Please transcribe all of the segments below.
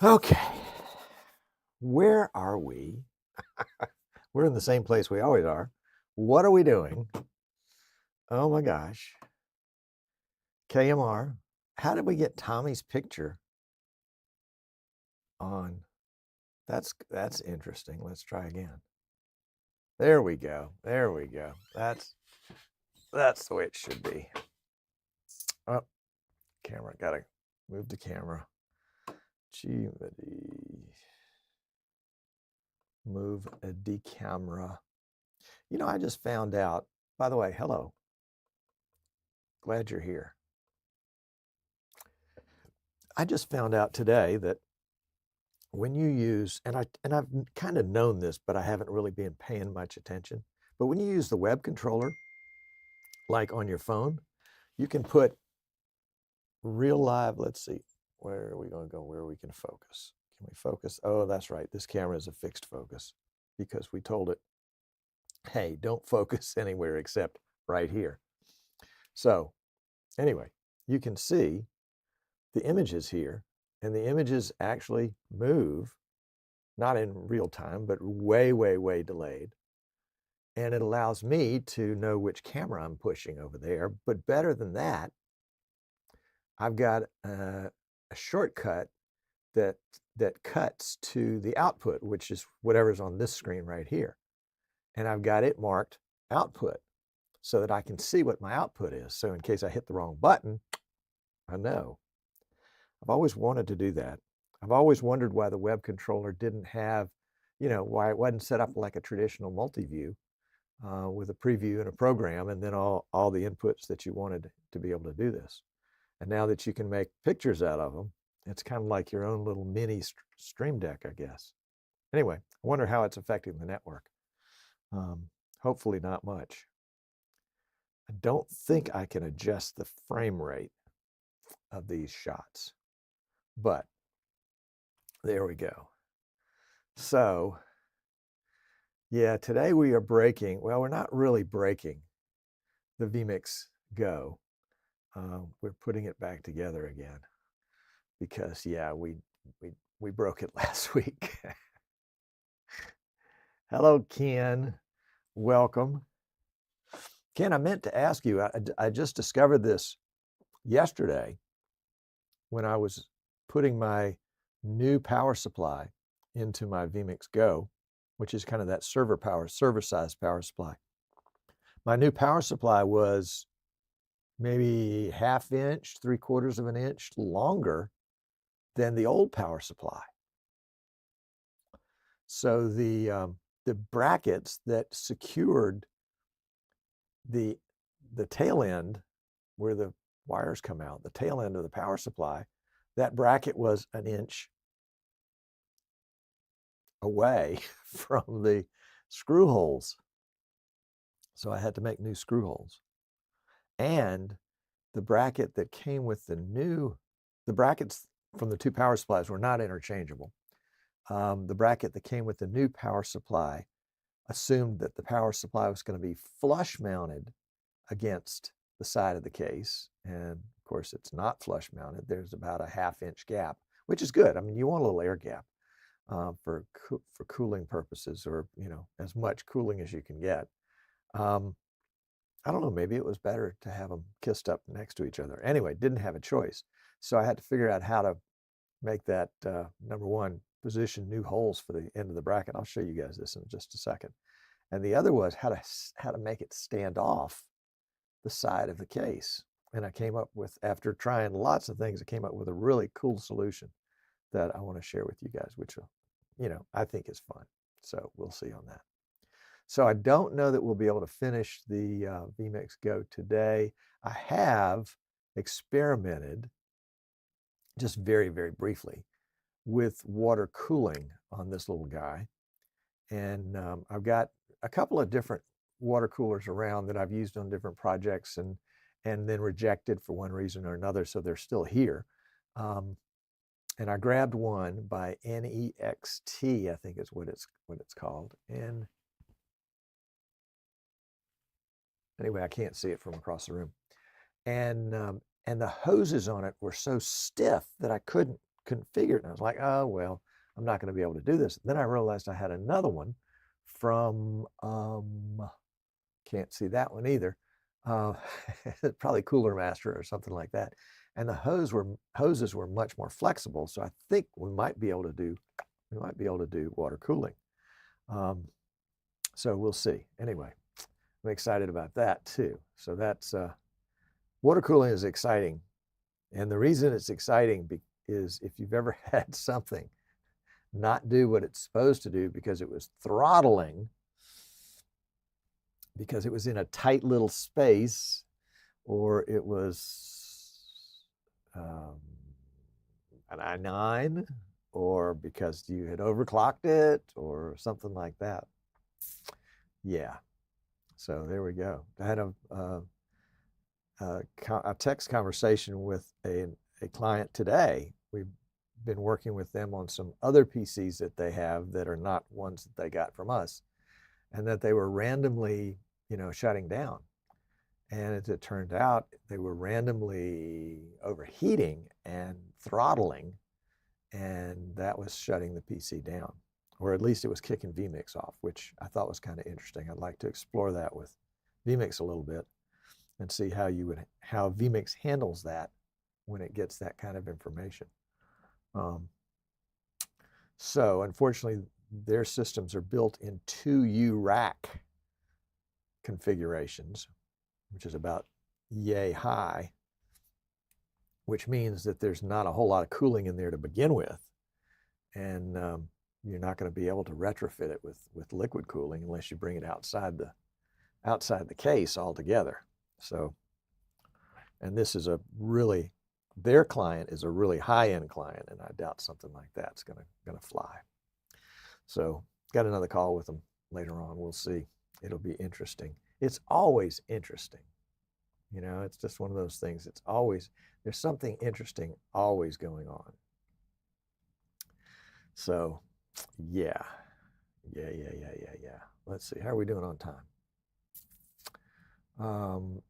Okay, where are we? We're in the same place we always are. What are we doing? Oh my gosh. KMR. How did we get Tommy's picture on? That's interesting. Let's try again. There we go. There we go. That's the way it should be. Oh, camera. Gotta move the camera. Move the camera. You know, I just found out, by the way, hello. Glad you're here. I just found out today that when you use, and I've kind of known this, but I haven't really been paying much attention. But when you use the web controller, like on your phone, you can put real live. Let's see, where are we going to go? Where we can focus? Can we focus? Oh, that's right. This camera is a fixed focus because we told it, hey, don't focus anywhere except right here. So anyway, you can see the images here, and the images actually move, not in real time, but way, way, way delayed. And it allows me to know which camera I'm pushing over there. But better than that, I've got a shortcut that cuts to the output, which is whatever's on this screen right here. And I've got it marked output so that I can see what my output is. So in case I hit the wrong button, I know. I've always wanted to do that. I've always wondered why the web controller didn't have, why it wasn't set up like a traditional multi-view with a preview and a program, and then all the inputs that you wanted to be able to do this. And now that you can make pictures out of them, it's kind of like your own little mini stream deck, I guess. Anyway, I wonder how it's affecting the network. Hopefully not much. I don't think I can adjust the frame rate of these shots, but there we go. So yeah, today we are breaking, well, we're not really breaking the vMix Go. We're putting it back together again because, yeah, we broke it last week. Hello, Ken. Welcome. Ken, I meant to ask you, I just discovered this yesterday when I was putting my new power supply into my vMix Go, which is kind of that server-size power supply. My new power supply was maybe ½ inch, 3/4 of an inch longer than the old power supply. So the brackets that secured the tail end where the wires come out, the tail end of the power supply, that bracket was an inch away from the screw holes. So I had to make new screw holes. And the bracket that came with the brackets from the two power supplies were not interchangeable. The bracket that came with the new power supply assumed that the power supply was going to be flush mounted against the side of the case. And of course, it's not flush mounted. There's about a ½ inch gap, which is good. I mean, you want a little air gap for cooling purposes, or, as much cooling as you can get. I don't know, maybe it was better to have them kissed up next to each other. Anyway, didn't have a choice. So I had to figure out how to make that, number one, position new holes for the end of the bracket. I'll show you guys this in just a second. And the other was how to make it stand off the side of the case. And I came up with, after trying lots of things, I came up with a really cool solution that I want to share with you guys, which, I think is fun. So we'll see on that. So I don't know that we'll be able to finish the vMix Go today. I have experimented, just very, very briefly, with water cooling on this little guy. And I've got a couple of different water coolers around that I've used on different projects and then rejected for one reason or another, so they're still here. And I grabbed one by NEXT, I think is what it's called. And anyway, I can't see it from across the room. And the hoses on it were so stiff that I couldn't configure it. And I was like, oh, well, I'm not going to be able to do this. Then I realized I had another one from, can't see that one either. Probably Cooler Master or something like that. And the hoses were much more flexible. So I think we might be able to do water cooling. So we'll see. Anyway, I'm excited about that too. So that's water cooling is exciting. And the reason it's exciting is if you've ever had something not do what it's supposed to do because it was throttling, because it was in a tight little space, or it was an i9, or because you had overclocked it or something like that. Yeah. So there we go. I had a text conversation with a client today. We've been working with them on some other PCs that they have that are not ones that they got from us, and that they were randomly, shutting down. And as it turned out, they were randomly overheating and throttling, and that was shutting the PC down, or at least it was kicking vMix off, which I thought was kind of interesting. I'd like to explore that with vMix a little bit and see how vMix handles that when it gets that kind of information. So unfortunately, their systems are built in 2U rack configurations, which is about yay high, which means that there's not a whole lot of cooling in there to begin with. And you're not going to be able to retrofit it with liquid cooling unless you bring it outside the case altogether. So, and this is their client is a really high-end client, and I doubt something like that's gonna fly. So got another call with them later on. We'll see. It'll be interesting. It's always interesting. It's just one of those things. There's something interesting always going on. So yeah. Let's see. How are we doing on time?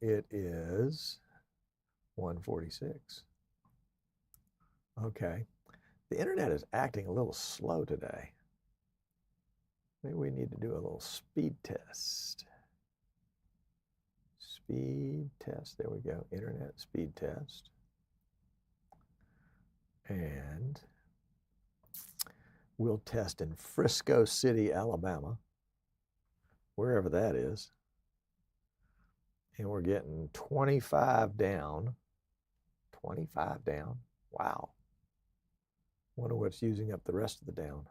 It is 1:46. Okay. The internet is acting a little slow today. Maybe we need to do a little speed test. Speed test. There we go. Internet speed test. And we'll test in Frisco City, Alabama, wherever that is. And we're getting 25 down. 25 down. Wow. Wonder what's using up the rest of the down.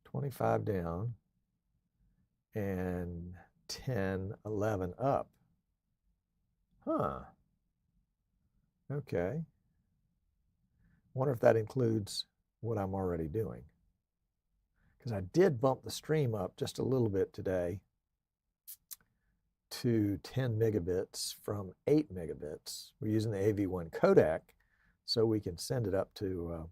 25 down and 10, 11 up. Huh. Okay. Wonder if that includes what I'm already doing. Because I did bump the stream up just a little bit today to 10 megabits from 8 megabits. We're using the AV1 codec, so we can send it up to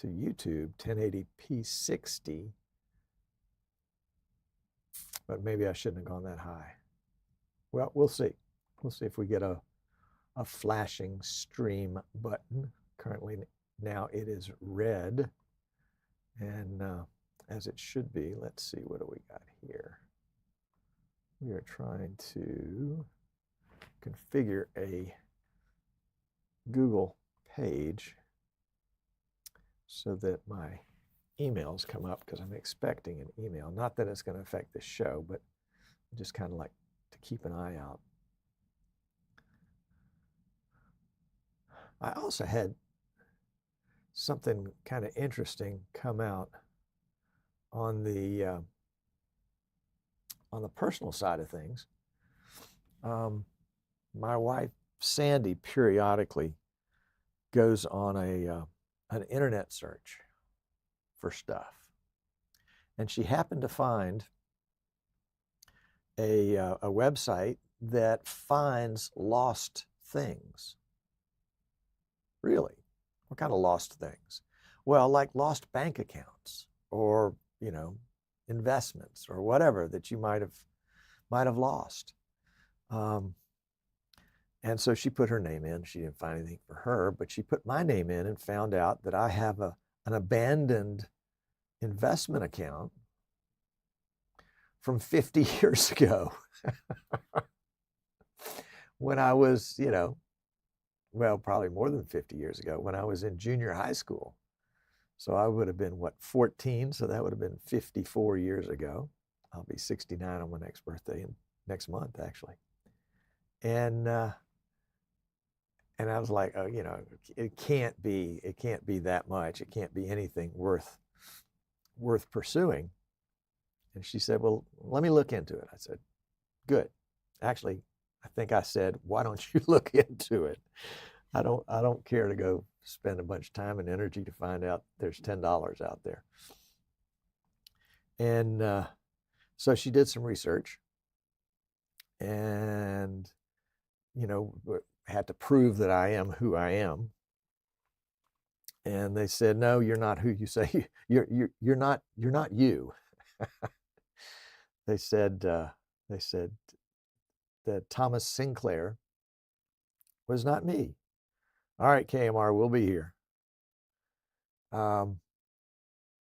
YouTube, 1080p 60. But maybe I shouldn't have gone that high. Well, we'll see. We'll see if we get a flashing stream button. Currently now it is red, and as it should be. Let's see, what do we got here? We are trying to configure a Google page so that my emails come up, because I'm expecting an email. Not that it's going to affect the show, but just kind of like to keep an eye out. I also had something kind of interesting come out on the personal side of things. My wife Sandy periodically goes on an internet search for stuff, and she happened to find a website that finds lost things. Really? What kind of lost things? Well, like lost bank accounts, or investments, or whatever that you might have lost. And so she put her name in. She didn't find anything for her, but she put my name in and found out that I have an abandoned investment account from 50 years ago when I was, well, probably more than 50 years ago, when I was in junior high school. So I would have been, 14? So that would have been 54 years ago. I'll be 69 on my next birthday, next month, actually. And I was like, oh, it can't be that much. It can't be anything worth pursuing. And she said, well, let me look into it. I said, good. Actually, I think I said, why don't you look into it? I don't care to go spend a bunch of time and energy to find out there's $10 out there. And so she did some research and, had to prove that I am who I am. And they said, no, you're not who you say you're not you. They said that Thomas Sinclair was not me. All right, KMR, we'll be here. And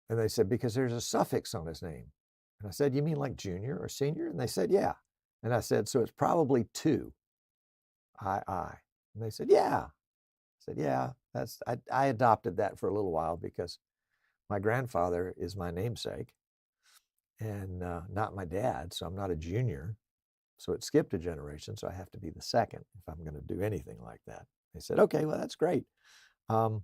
they said, because there's a suffix on his name. And I said, you mean like junior or senior? And they said, yeah. And I said, so it's probably 2. I. And they said, yeah. I said, yeah, I adopted that for a little while because my grandfather is my namesake and not my dad. So I'm not a junior. So it skipped a generation. So I have to be the second if I'm going to do anything like that. They said, okay, well, that's great. And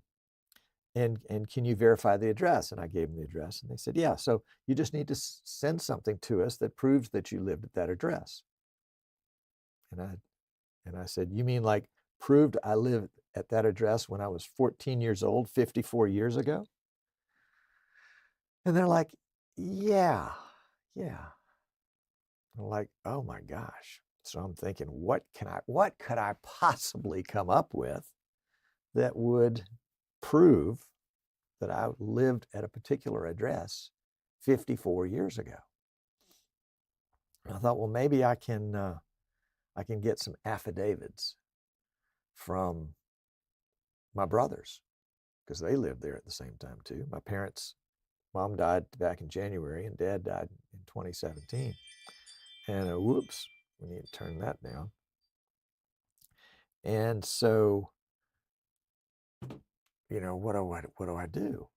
can you verify the address? And I gave them the address and they said, yeah. So you just need to send something to us that proves that you lived at that address. And I said, you mean like proved I lived at that address when I was 14 years old, 54 years ago? And they're like, yeah. I'm like, oh my gosh. So I'm thinking, what could I possibly come up with that would prove that I lived at a particular address 54 years ago? And I thought, well, maybe I can get some affidavits from my brothers because they lived there at the same time too. My parents, mom died back in January and dad died in 2017. And whoops, we need to turn that down. And so, what do I do?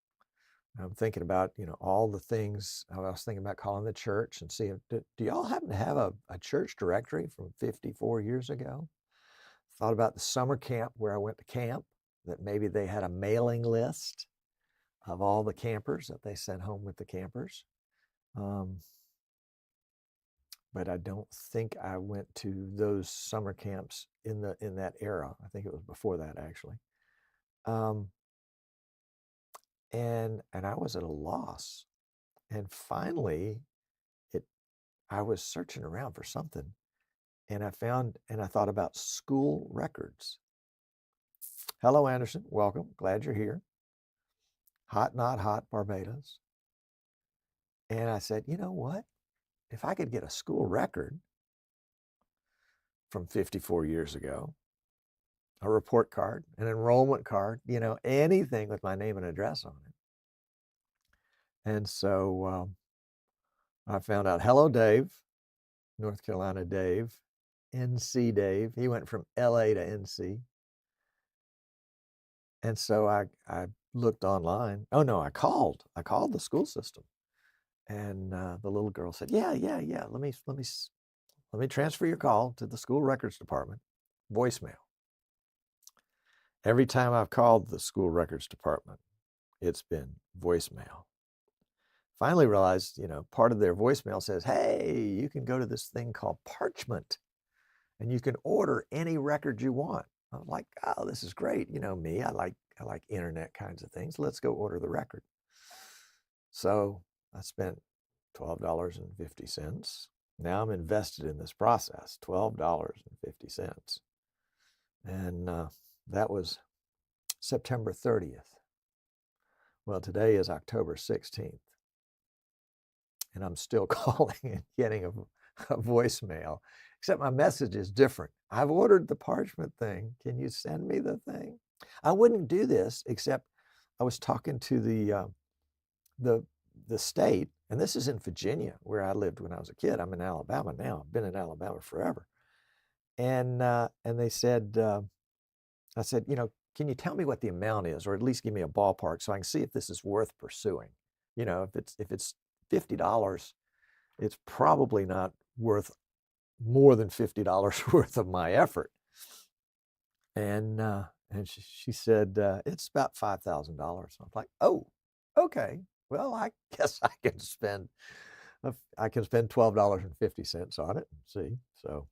I'm thinking about, all the things. I was thinking about calling the church and seeing, do y'all happen to have a church directory from 54 years ago? Thought about the summer camp where I went to camp, that maybe they had a mailing list of all the campers that they sent home with the campers. But I don't think I went to those summer camps in that era. I think it was before that, actually. And I was at a loss. And finally, I was searching around for something, and I thought about school records. Hello, Anderson. Welcome. Glad you're here. Hot, not hot, Barbados. And I said, you know what? If I could get a school record from 54 years ago, a report card, an enrollment card, anything with my name and address on it. And so I found out, hello, Dave, North Carolina Dave, NC Dave. He went from LA to NC. And so I looked online. Oh no, I called the school system. And the little girl said, yeah. Let me transfer your call to the school records department. Voicemail. Every time I've called the school records department, it's been voicemail. Finally realized, part of their voicemail says, hey, you can go to this thing called Parchment and you can order any record you want. I'm like, oh, this is great. Me, I like internet kinds of things. Let's go order the record. So I spent $12.50. Now I'm invested in this process, $12.50. And that was September 30th. Well, today is October 16th. And I'm still calling and getting a voicemail except my message is different. I've ordered the parchment thing. Can you send me the thing? I wouldn't do this, except I was talking to the state, and this is in Virginia, where I lived when I was a kid. I'm in Alabama now. I've been in Alabama forever. And they said, I said, can you tell me what the amount is, or at least give me a ballpark so I can see if this is worth pursuing? If it's $50, it's probably not worth more than $50 worth of my effort. And she said, it's about $5,000. I'm like, oh, okay. Well, I guess I can spend $12.50 on it and see. So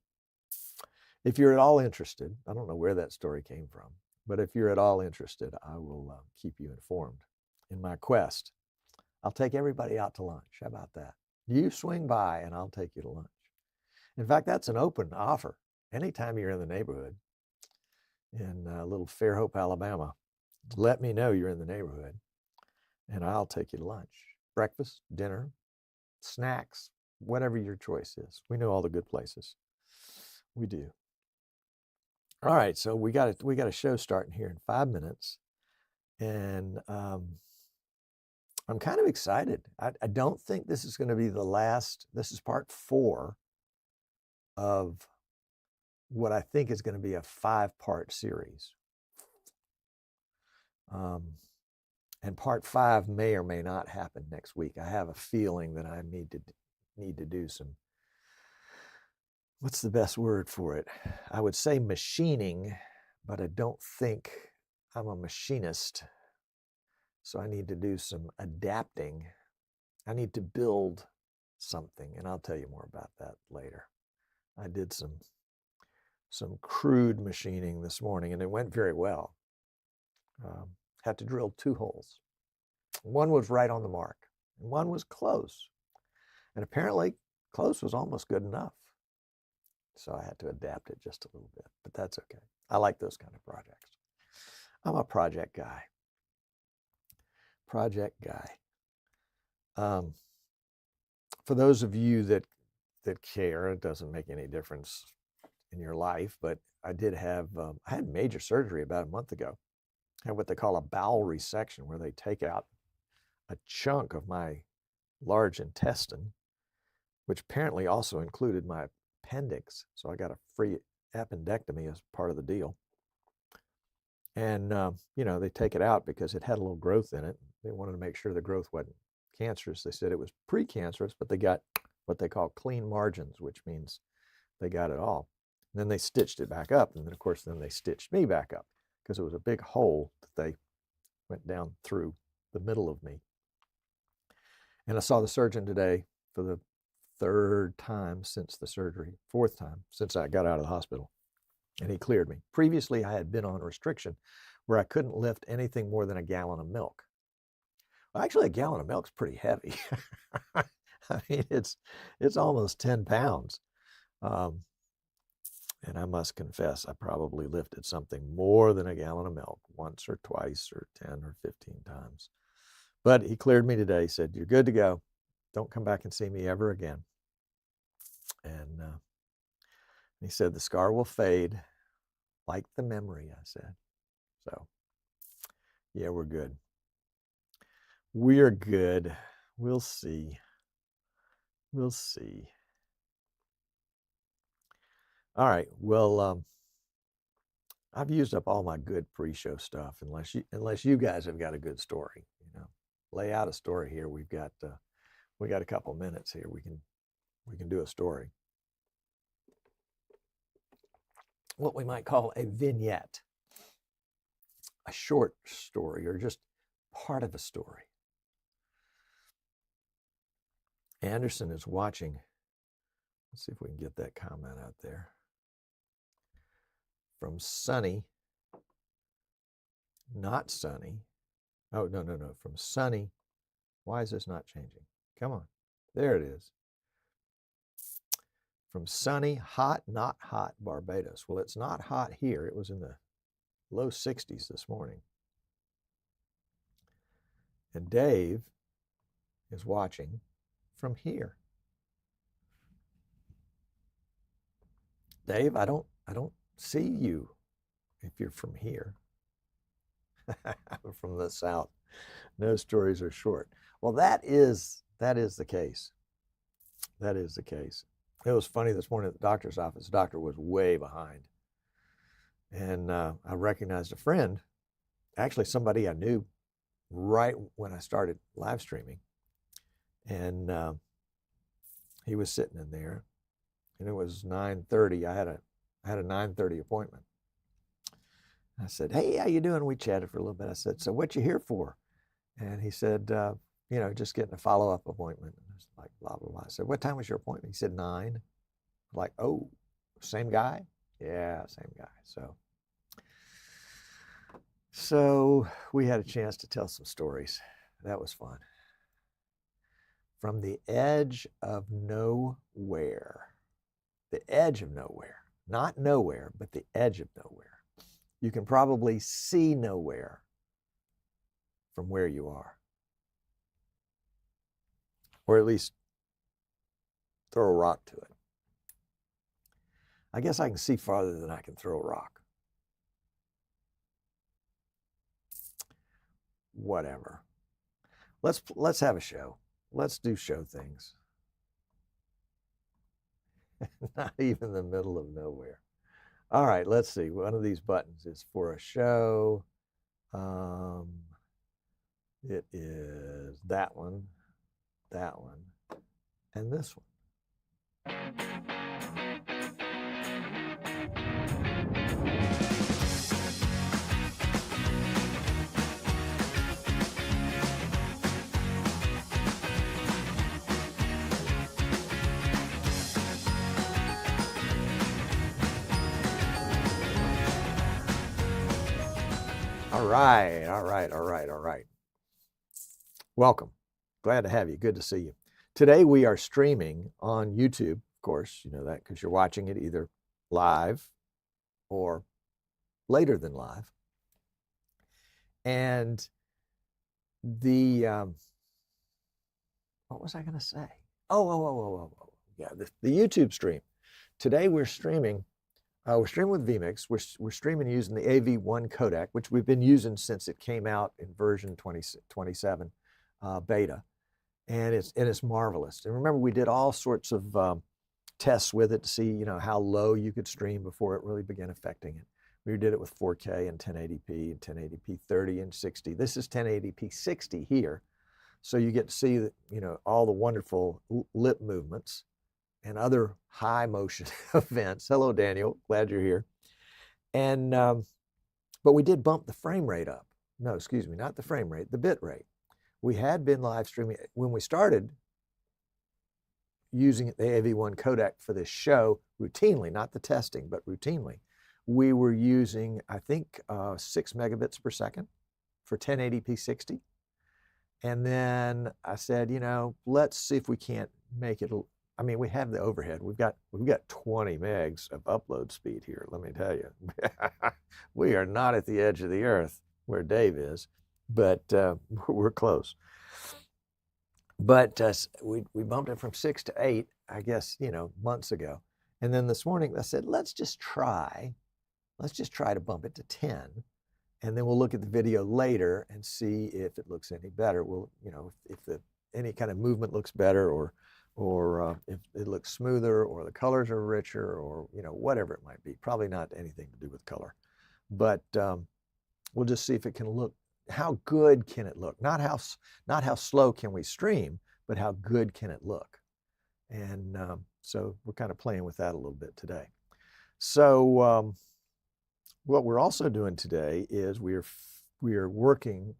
if you're at all interested, I don't know where that story came from, but if you're at all interested, I will keep you informed in my quest. I'll take everybody out to lunch. How about that? You swing by and I'll take you to lunch. In fact, that's an open offer. Anytime you're in the neighborhood in little Fairhope, Alabama, let me know you're in the neighborhood and I'll take you to lunch. Breakfast, dinner, snacks, whatever your choice is. We know all the good places. We do. All right, so we got a show starting here in 5 minutes, and I'm kind of excited. I don't think this is going to be the last. This is part 4 of what I think is going to be a 5-part series. And part 5 may or may not happen next week. I have a feeling that I need to do some, what's the best word for it? I would say machining, but I don't think I'm a machinist. So I need to do some adapting. I need to build something, and I'll tell you more about that later. I did some crude machining this morning, and it went very well. Had to drill 2 holes. One was right on the mark, and one was close. And apparently, close was almost good enough. So I had to adapt it just a little bit, but that's okay. I like those kind of projects. I'm a project guy. For those of you that care, it doesn't make any difference in your life, but I did have, I had major surgery about a month ago. I had what they call a bowel resection, where they take out a chunk of my large intestine, which apparently also included my appendix. So I got a free appendectomy as part of the deal. And, they take it out because it had a little growth in it. They wanted to make sure the growth wasn't cancerous. They said it was precancerous, but they got what they call clean margins, which means they got it all. And then they stitched it back up. And then, of course, they stitched me back up because it was a big hole that they went down through the middle of me. And I saw the surgeon today for the 3rd time since the surgery, 4th time since I got out of the hospital. And he cleared me. Previously, I had been on restriction where I couldn't lift anything more than a gallon of milk. Well, actually, a gallon of milk's pretty heavy. I mean, it's almost 10 pounds. And I must confess, I probably lifted something more than a gallon of milk once or twice or 10 or 15 times. But he cleared me today. He said, you're good to go. Don't come back and see me ever again. And he said, the scar will fade like the memory, I said. So, yeah, we're good. We're good. We'll see. We'll see. All right. Well, I've used up all my good pre-show stuff, unless you guys have got a good story. Lay out a story here. We got a couple minutes here. We can do a story. What we might call a vignette, a short story, or just part of a story. Anderson is watching. Let's see if we can get that comment out there. From sunny, not sunny. Oh, no. From sunny. Why is this not changing? Come on. There it is. From sunny, hot, not hot Barbados. Well, it's not hot here. It was in the low 60s this morning. And Dave is watching from here. Dave, I don't see you if you're from here. I'm from the South. No stories are short. Well, that is the case. That is the case. It was funny this morning at the doctor's office. The doctor was way behind. And I recognized a friend, actually somebody I knew right when I started live streaming. And he was sitting in there, and it was 9:30. I had a 9:30 appointment. I said, "Hey, how you doing?" We chatted for a little bit. I said, "So what you here for?" And he said, just getting a follow-up appointment. And I was like, blah, blah, blah. I said, "What time was your appointment?" He said, 9. Like, oh, same guy? Yeah, same guy. So we had a chance to tell some stories. That was fun. From the edge of nowhere. The edge of nowhere. Not nowhere, but the edge of nowhere. You can probably see nowhere from where you are. Or at least throw a rock to it. I guess I can see farther than I can throw a rock. Whatever. Let's have a show. Let's do show things. Not even the middle of nowhere. All right, let's see. One of these buttons is for a show. It is that one, and this one. All right. Welcome. Glad to have you. Good to see you. Today we are streaming on YouTube. Of course, you know that because you're watching it either live or later than live. And the, what was I going to say? Oh. Yeah, the YouTube stream. Today we're streaming with vMix. We're streaming using the AV1 codec, which we've been using since it came out in version 27 beta, and it's marvelous. And remember, we did all sorts of tests with it to see how low you could stream before it really began affecting it. We did it with 4K and 1080p and 1080p 30 and 60. This is 1080p 60 here, so you get to see all the wonderful lip movements and other high motion events. Hello, Daniel. Glad you're here. And but we did bump the frame rate up. No, excuse me, not the frame rate, the bit rate. We had been live streaming when we started using the AV1 codec for this show routinely, not the testing, but routinely. We were using, I think, 6 megabits per second for 1080p 60. And then I said, let's see if we can't make it. I mean, we have the overhead. We've got 20 megs of upload speed here. Let me tell you, we are not at the edge of the earth where Dave is, but we're close. But we bumped it from 6 to 8, I guess, months ago. And then this morning I said, let's just try to bump it to 10. And then we'll look at the video later and see if it looks any better. We'll, if any kind of movement looks better, or if it looks smoother, or the colors are richer, or whatever it might be. Probably not anything to do with color, but we'll just see if it can look. How good can it look? Not how slow can we stream, but how good can it look? And so we're kind of playing with that a little bit today. So what we're also doing today is we are working,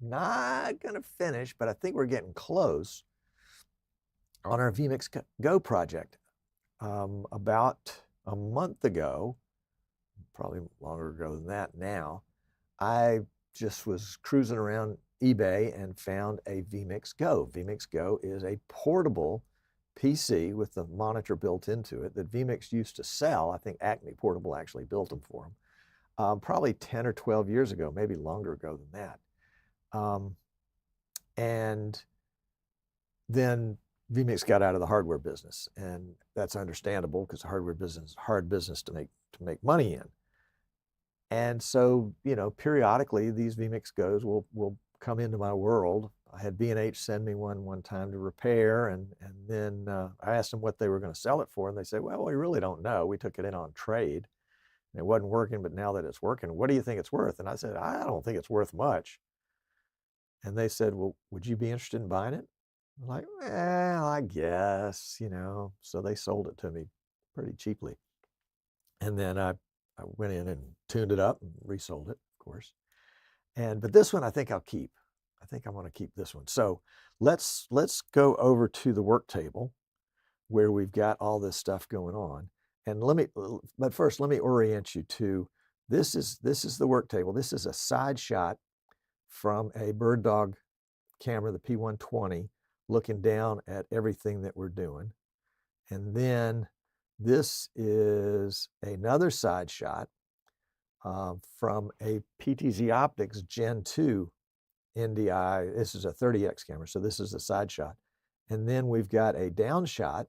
not going to finish, but I think we're getting close on our vMix Go project. About a month ago, probably longer ago than that now, I just was cruising around eBay and found a vMix Go. vMix Go is a portable PC with the monitor built into it that vMix used to sell. I think Acme Portable actually built them for them. Probably 10 or 12 years ago, maybe longer ago than that. And then vMix got out of the hardware business, and that's understandable because the hardware business is a hard business to make money in. And so, you know, periodically these vMix Go's will come into my world. I had B&H send me one time to repair, and then I asked them what they were going to sell it for, and they said, well, we really don't know. We took it in on trade, and it wasn't working, but now that it's working, what do you think it's worth? And I said, I don't think it's worth much. And they said, well, would you be interested in buying it? I'm like, well, I guess, you know. So they sold it to me pretty cheaply. And then I went in and tuned it up and resold it, of course. But this one I think I'll keep. I think I want to keep this one. So let's go over to the work table where we've got all this stuff going on. And but first let me orient you to this is the work table. This is a side shot from a bird dog camera, the P120, looking down at everything that we're doing. And then this is another side shot from a PTZ Optics Gen 2 NDI. This is a 30X camera, so this is a side shot. And then we've got a down shot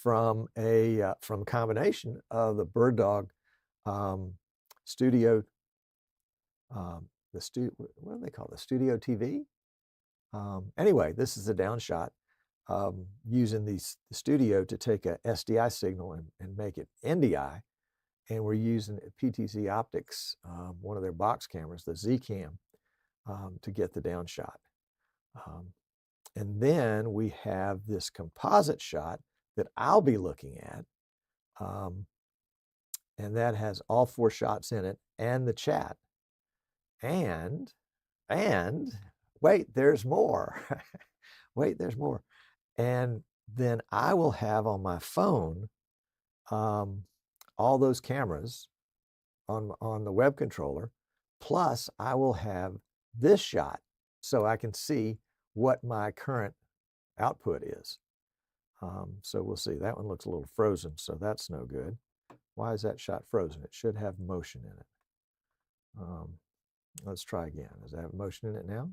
from a combination of the bird dog studio, what do they call it? The studio TV? Anyway, this is a down shot using the studio to take a SDI signal and make it NDI. And we're using PTZ Optics, one of their box cameras, the Z-Cam, to get the down shot. And then we have this composite shot that I'll be looking at. And that has all 4 shots in it and the chat. And wait, there's more. Wait, there's more. And then I will have on my phone all those cameras on the web controller, plus I will have this shot so I can see what my current output is. So we'll see. That one looks a little frozen, so that's no good. Why is that shot frozen? It should have motion in it. Let's try again. Does it have motion in it now?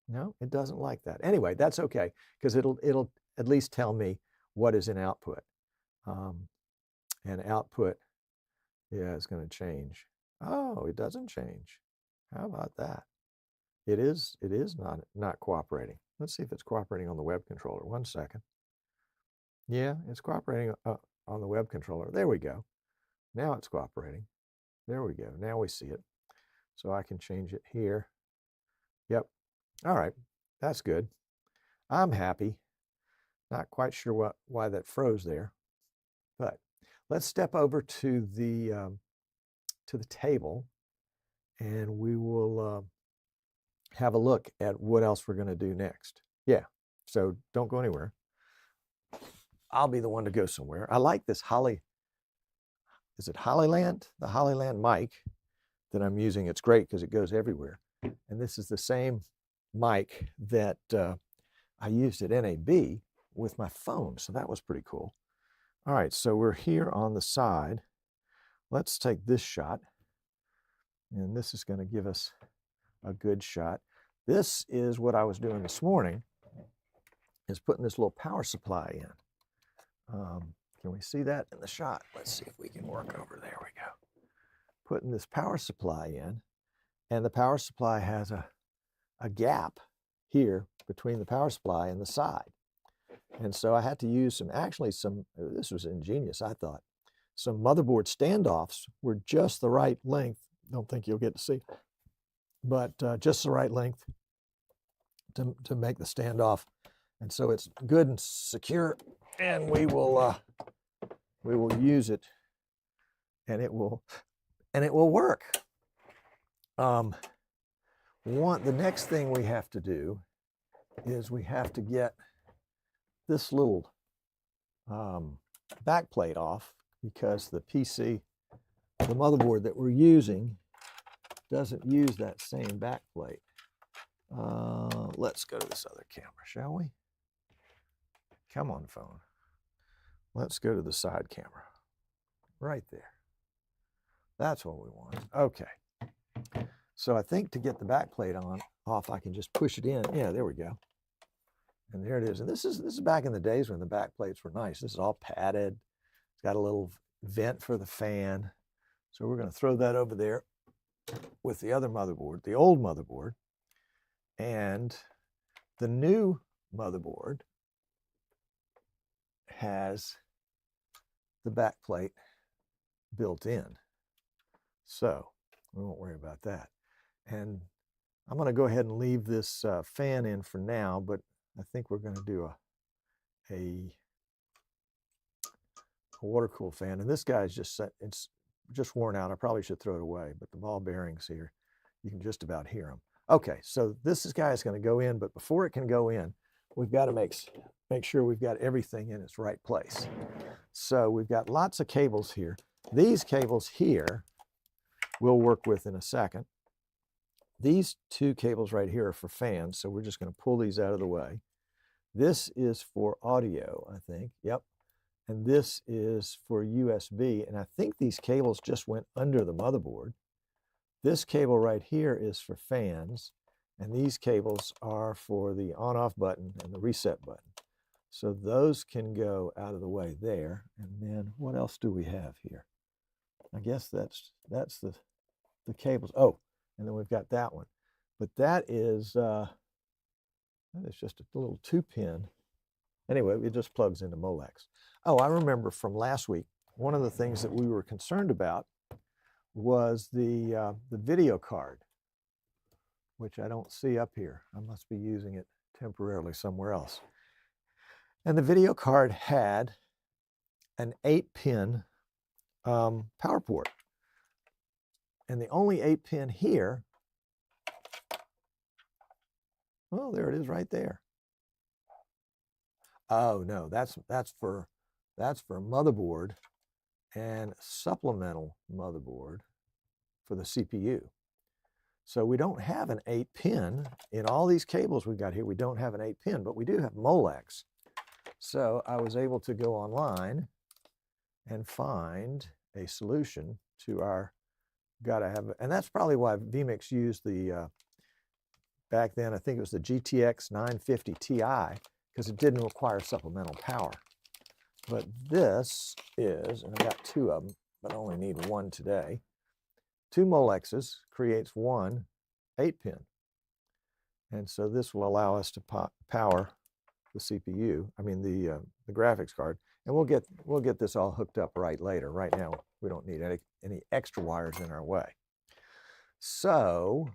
No, it doesn't like that. Anyway, that's okay, because it'll at least tell me what is in output. And output, yeah, is going to change. Oh, it doesn't change. How about that? It is not cooperating. Let's see if it's cooperating on the web controller. 1 second. Yeah, it's cooperating on the web controller. There we go. Now it's cooperating. There we go. Now we see it. So I can change it here. Yep. All right. That's good. I'm happy. Not quite sure why that froze there, but let's step over to the table, and we will have a look at what else we're going to do next. Yeah. So don't go anywhere. I'll be the one to go somewhere. I like this is it Hollyland? The Hollyland mic that I'm using. It's great because it goes everywhere. And this is the same mic that I used at NAB with my phone. So that was pretty cool. All right, so we're here on the side. Let's take this shot. And this is going to give us a good shot. This is what I was doing this morning, is putting this little power supply in. Can we see that in the shot? Let's see if we can work over there. We go. Putting this power supply in, and the power supply has a gap here between the power supply and the side. And so I had to use this was ingenious, I thought. Some motherboard standoffs were just the right length. Don't think you'll get to see, but just the right length to make the standoff. And so it's good and secure, and we will use it, and it will work. The next thing we have to do is we have to get this little back plate off, because the PC, the motherboard that we're using, doesn't use that same back plate. Let's go to this other camera, shall we? Come on, phone. Let's go to the side camera. Right there. That's what we want. Okay. So I think to get the back plate off, I can just push it in. Yeah, there we go. And there it is. And this is back in the days when the back plates were nice. This is all padded. It's got a little vent for the fan. So we're going to throw that over there with the other motherboard, the old motherboard. And the new motherboard has the back plate built in. So we won't worry about that. And I'm going to go ahead and leave this fan in for now, but I think we're going to do a water-cooled fan. And this guy's just it's just worn out. I probably should throw it away, but the ball bearings here, you can just about hear them. Okay, so this guy is going to go in, but before it can go in, we've got to make sure we've got everything in its right place. So we've got lots of cables here. These cables here we'll work with in a second. These two cables right here are for fans, so we're just going to pull these out of the way. This is for audio, I think. Yep. And this is for USB, and I think these cables just went under the motherboard. This cable right here is for fans, and these cables are for the on-off button and the reset button. So those can go out of the way there. And then what else do we have here? I guess that's the cables. Oh, and then we've got that one. But that is just a little 2-pin. Anyway, it just plugs into Molex. Oh, I remember from last week, one of the things that we were concerned about was the video card, which I don't see up here. I must be using it temporarily somewhere else. And the video card had an 8-pin power port. And the only 8-pin here, well, there it is right there. Oh no, that's for motherboard and supplemental motherboard for the CPU. So we don't have an 8-pin in all these cables we've got here. We don't have an 8-pin, but we do have Molex. So I was able to go online and find a solution to our and that's probably why vMix used the back then, I think it was the GTX 950 Ti, because it didn't require supplemental power. But this is, and I've got 2 of them, but I only need 1 today. 2 Molexes creates 1 8-pin. And so this will allow us to power the CPU, I mean the graphics card, and we'll get this all hooked up right later. Right now, we don't need any extra wires in our way. So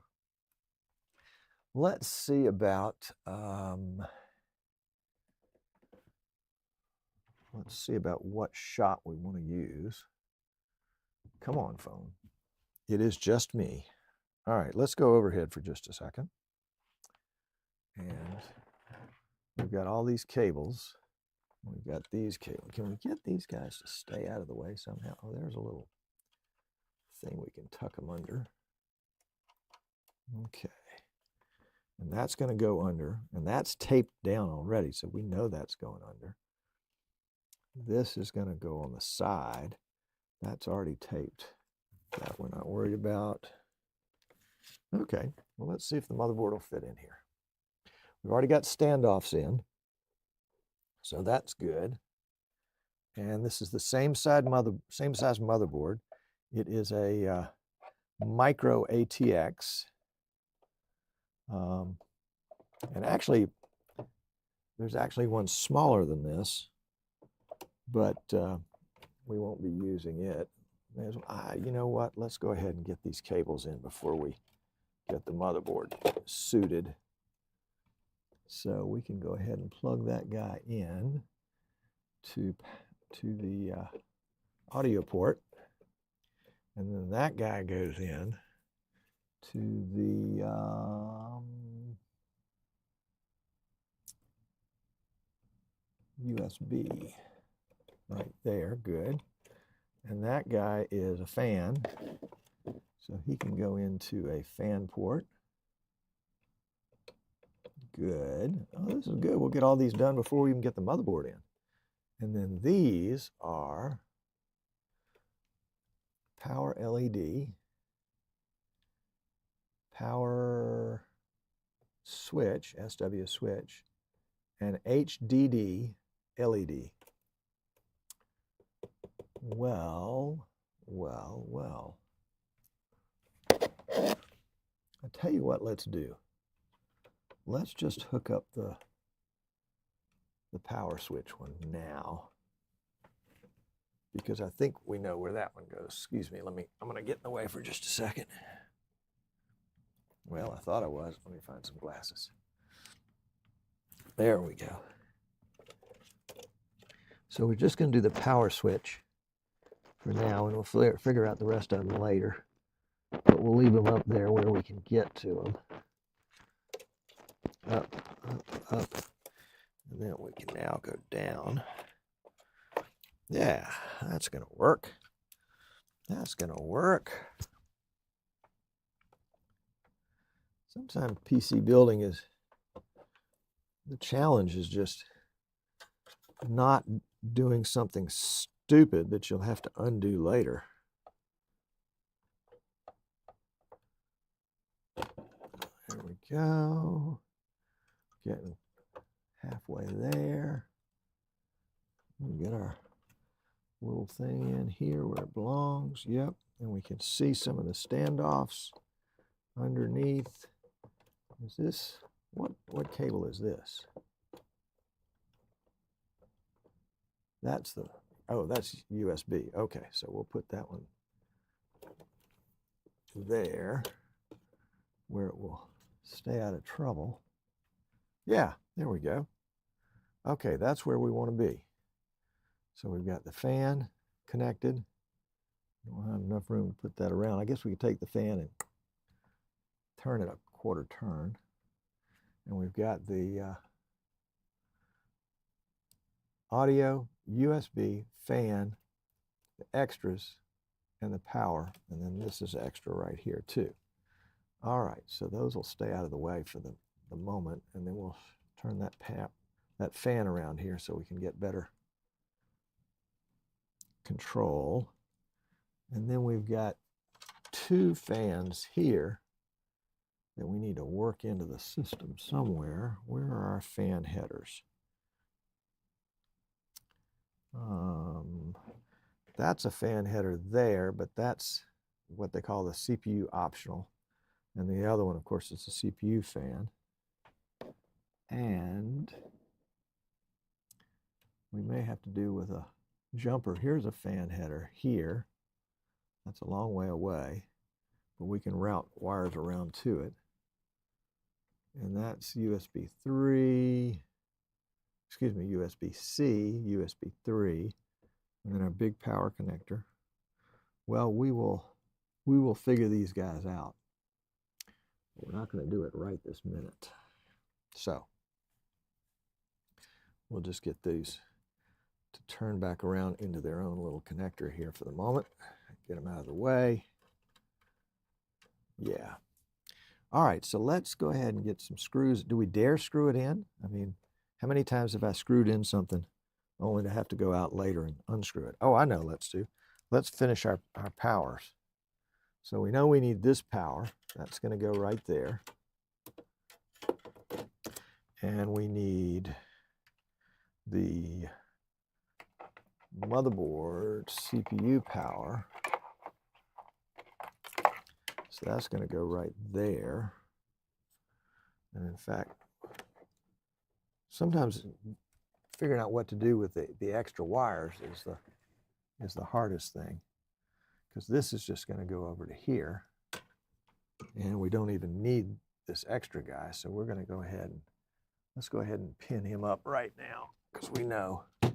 let's see about what shot we want to use. Come on, phone. It is just me. All right, let's go overhead for just a second. And we've got all these cables. We've got these cables. Can we get these guys to stay out of the way somehow? Oh, there's a little thing we can tuck them under. Okay. And that's going to go under, and that's taped down already, so we know that's going under. This is going to go on the side. That's already taped. That we're not worried about. Okay, well, let's see if the motherboard will fit in here. We've already got standoffs in, so that's good. And this is the same size motherboard. It is a micro ATX. And actually, there's actually one smaller than this, but we won't be using it. You know what? Let's go ahead and get these cables in before we get the motherboard suited. So we can go ahead and plug that guy in to the audio port, and then that guy goes in to the USB right there. Good. And that guy is a fan, so he can go into a fan port. Good. Oh, this is good. We'll get all these done before we even get the motherboard in. And then these are power LED, power switch, SW switch, an HDD LED. Well. I'll tell you what, let's do. Let's just hook up the power switch one now, because I think we know where that one goes. Excuse me, I'm going to get in the way for just a second. Well, I thought I was. Let me find some glasses. There we go. So we're just going to do the power switch for now, and we'll figure out the rest of them later. But we'll leave them up there where we can get to them. Up, up, up. And then we can now go down. Yeah, that's going to work. That's going to work. Sometimes PC building is, the challenge is just not doing something stupid that you'll have to undo later. There we go. Getting halfway there. We get our little thing in here where it belongs. Yep. And we can see some of the standoffs underneath. Is this, what cable is this? That's the, oh, that's USB. Okay, so we'll put that one there where it will stay out of trouble. Yeah, there we go. Okay, that's where we want to be. So we've got the fan connected. Don't have enough room to put that around. I guess we could take the fan and turn it a quarter turn. And we've got the audio, USB, fan, the extras, and the power. And then this is extra right here too. All right, so those will stay out of the way for the moment, and then we'll turn that fan around here so we can get better control. And then we've got two fans here that we need to work into the system somewhere. Where are our fan headers? That's a fan header there, but that's what they call the CPU optional. And the other one, of course, is the CPU fan. And we may have to do with a jumper. Here's a fan header here. That's a long way away, but we can route wires around to it. And that's USB 3, excuse me, USB-C, USB 3, and then our big power connector. Well, we will figure these guys out. We're not going to do it right this minute. So we'll just get these to turn back around into their own little connector here for the moment. Get them out of the way. Yeah. All right, so let's go ahead and get some screws. Do we dare screw it in? I mean, how many times have I screwed in something only to have to go out later and unscrew it? Oh, I know, let's finish our powers. So we know we need this power. That's going to go right there. And we need the motherboard CPU power. So that's going to go right there. And in fact, sometimes figuring out what to do with the extra wires is the hardest thing, because this is just going to go over to here, and we don't even need this extra guy. So we're going to go ahead and let's go ahead and pin him up right now, because we know that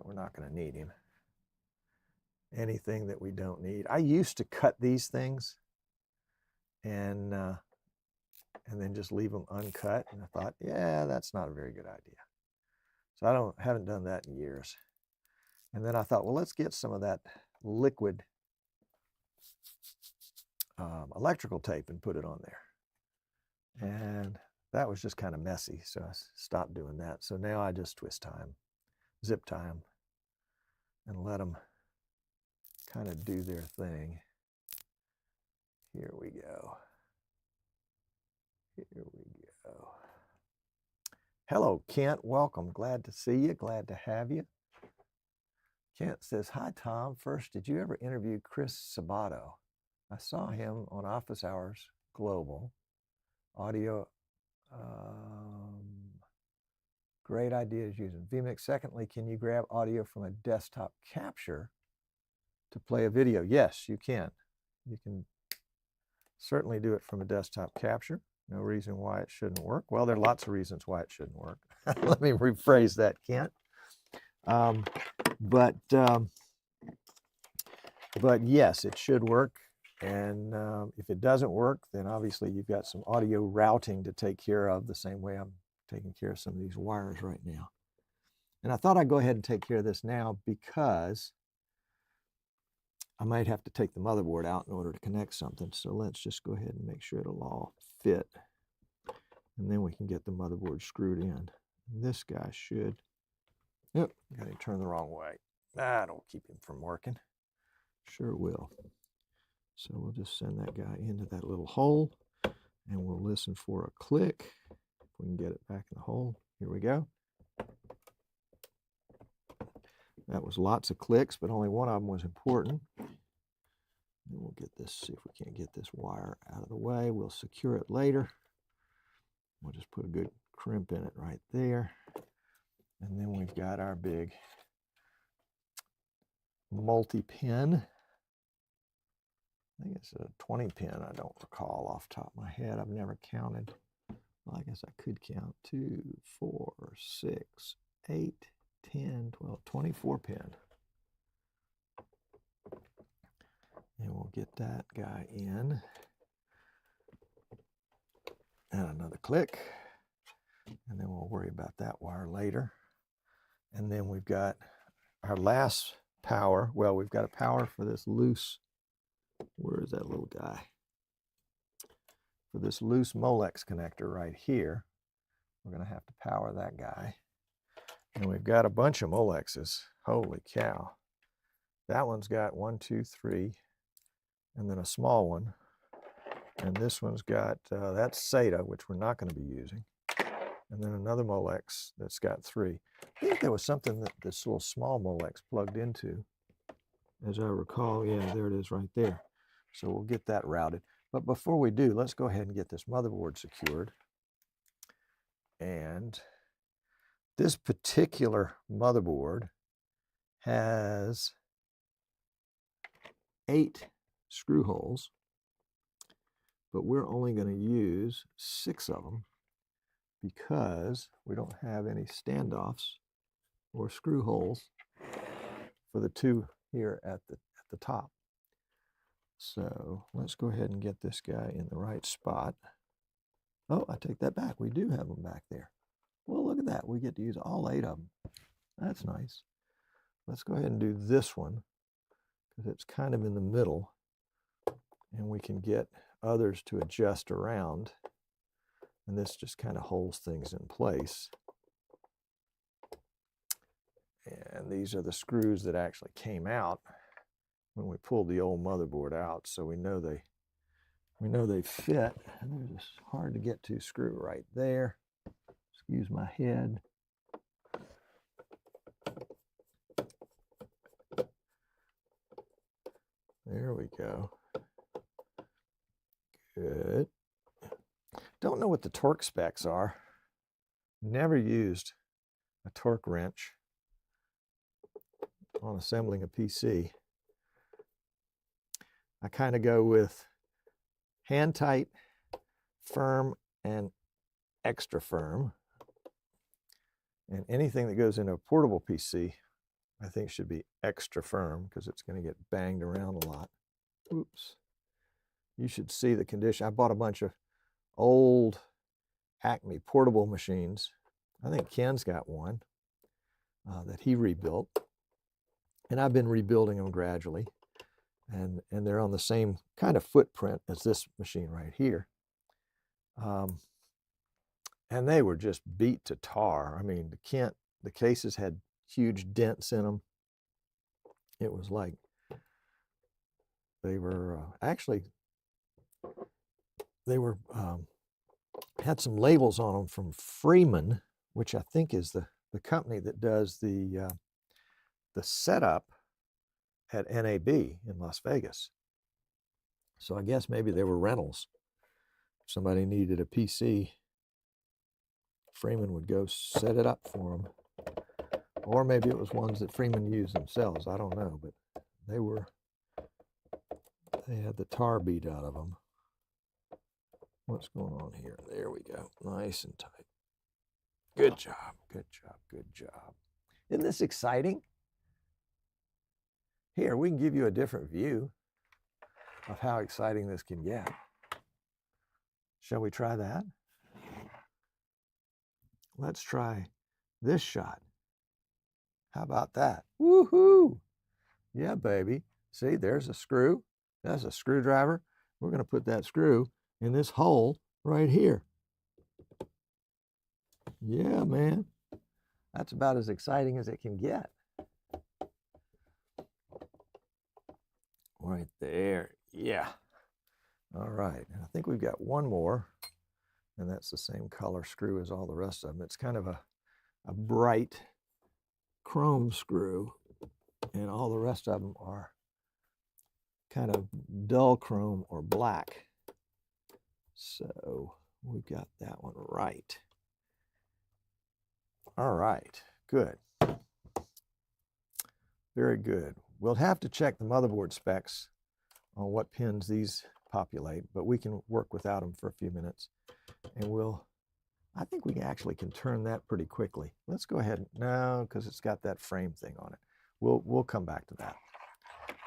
we're not going to need him. Anything that we don't need. I used to cut these things and then just leave them uncut, and I thought, yeah, that's not a very good idea. So haven't done that in years. And then I thought, well, let's get some of that liquid electrical tape and put it on there. And that was just kind of messy, so I stopped doing that. So now I just twist tie them, zip tie them, and let them kind of do their thing. Here we go. Here we go. Hello, Kent. Welcome. Glad to see you. Glad to have you. Kent says, hi, Tom. First, did you ever interview Chris Sabato? I saw him on Office Hours Global. Audio, great ideas using vMix. Secondly, can you grab audio from a desktop capture to play a video? Yes, you can. You can certainly do it from a desktop capture. No reason why it shouldn't work. Well, there are lots of reasons why it shouldn't work. Let me rephrase that, Kent. But yes, it should work. And if it doesn't work, then obviously you've got some audio routing to take care of the same way I'm taking care of some of these wires right now. And I thought I'd go ahead and take care of this now because I might have to take the motherboard out in order to connect something. So let's just go ahead and make sure it'll all fit. And then we can get the motherboard screwed in. This guy should, yep, got him turned the wrong way. That'll keep him from working. Sure will. So we'll just send that guy into that little hole and we'll listen for a click. If we can get it back in the hole. Here we go. That was lots of clicks, but only one of them was important. Then we'll get this, see if we can't get this wire out of the way. We'll secure it later. We'll just put a good crimp in it right there. And then we've got our big multi-pin. I think it's a 20 pin. I don't recall off the top of my head. I've never counted. Well, I guess I could count 2, 4, 6, 8, 10, 12, 24 pin. And we'll get that guy in. And another click. And then we'll worry about that wire later. And then we've got our last power. Well, we've got a power for this loose, where is that little guy? For this loose Molex connector right here. We're going to have to power that guy. And we've got a bunch of Molexes. Holy cow. That one's got 1, 2, 3, and then a small one. And this one's got, that's SATA, which we're not going to be using. And then another Molex that's got 3. I think there was something that this little small Molex plugged into. As I recall, yeah, there it is right there. So we'll get that routed. But before we do, let's go ahead and get this motherboard secured. And this particular motherboard has 8 screw holes, but we're only going to use 6 of them because we don't have any standoffs or screw holes for the 2 here at the top. So let's go ahead and get this guy in the right spot. Oh, I take that back. We do have them back there. Well, look at that. We get to use all 8 of them. That's nice. Let's go ahead and do this one because it's kind of in the middle and we can get others to adjust around. And this just kind of holds things in place. And these are the screws that actually came out when we pulled the old motherboard out. So we know they fit. And they're just hard to get to screw right there. Excuse my head. There we go. Good. Don't know what the torque specs are. Never used a torque wrench on assembling a PC. I kind of go with hand tight, firm, and extra firm. And anything that goes into a portable PC, I think should be extra firm because it's going to get banged around a lot. Oops. You should see the condition. I bought a bunch of old Acme portable machines. I think Ken's got one that he rebuilt. And I've been rebuilding them gradually. And they're on the same kind of footprint as this machine right here. And they were just beat to tar. I mean, the cases had huge dents in them. It was like they were actually, they were had some labels on them from Freeman, which I think is the company that does the setup at NAB in Las Vegas. So I guess maybe they were rentals. If somebody needed a PC, Freeman would go set it up for them. Or maybe it was ones that Freeman used themselves. I don't know, but they had the tar beat out of them. What's going on here? There we go. Nice and tight. Good job, good job, good job. Isn't this exciting? Here, we can give you a different view of how exciting this can get. Shall we try that? Let's try this shot. How about that? Woohoo! Yeah, baby. See, there's a screw. That's a screwdriver. We're going to put that screw in this hole right here. Yeah, man. That's about as exciting as it can get. Right there. Yeah. All right. I think we've got one more, and that's the same color screw as all the rest of them. It's kind of a bright chrome screw, and all the rest of them are kind of dull chrome or black. So we've got that one right. All right, good. Very good. We'll have to check the motherboard specs on what pins these populate, but we can work without them for a few minutes. And I think we actually can turn that pretty quickly. Let's go ahead. No, because it's got that frame thing on it. We'll come back to that.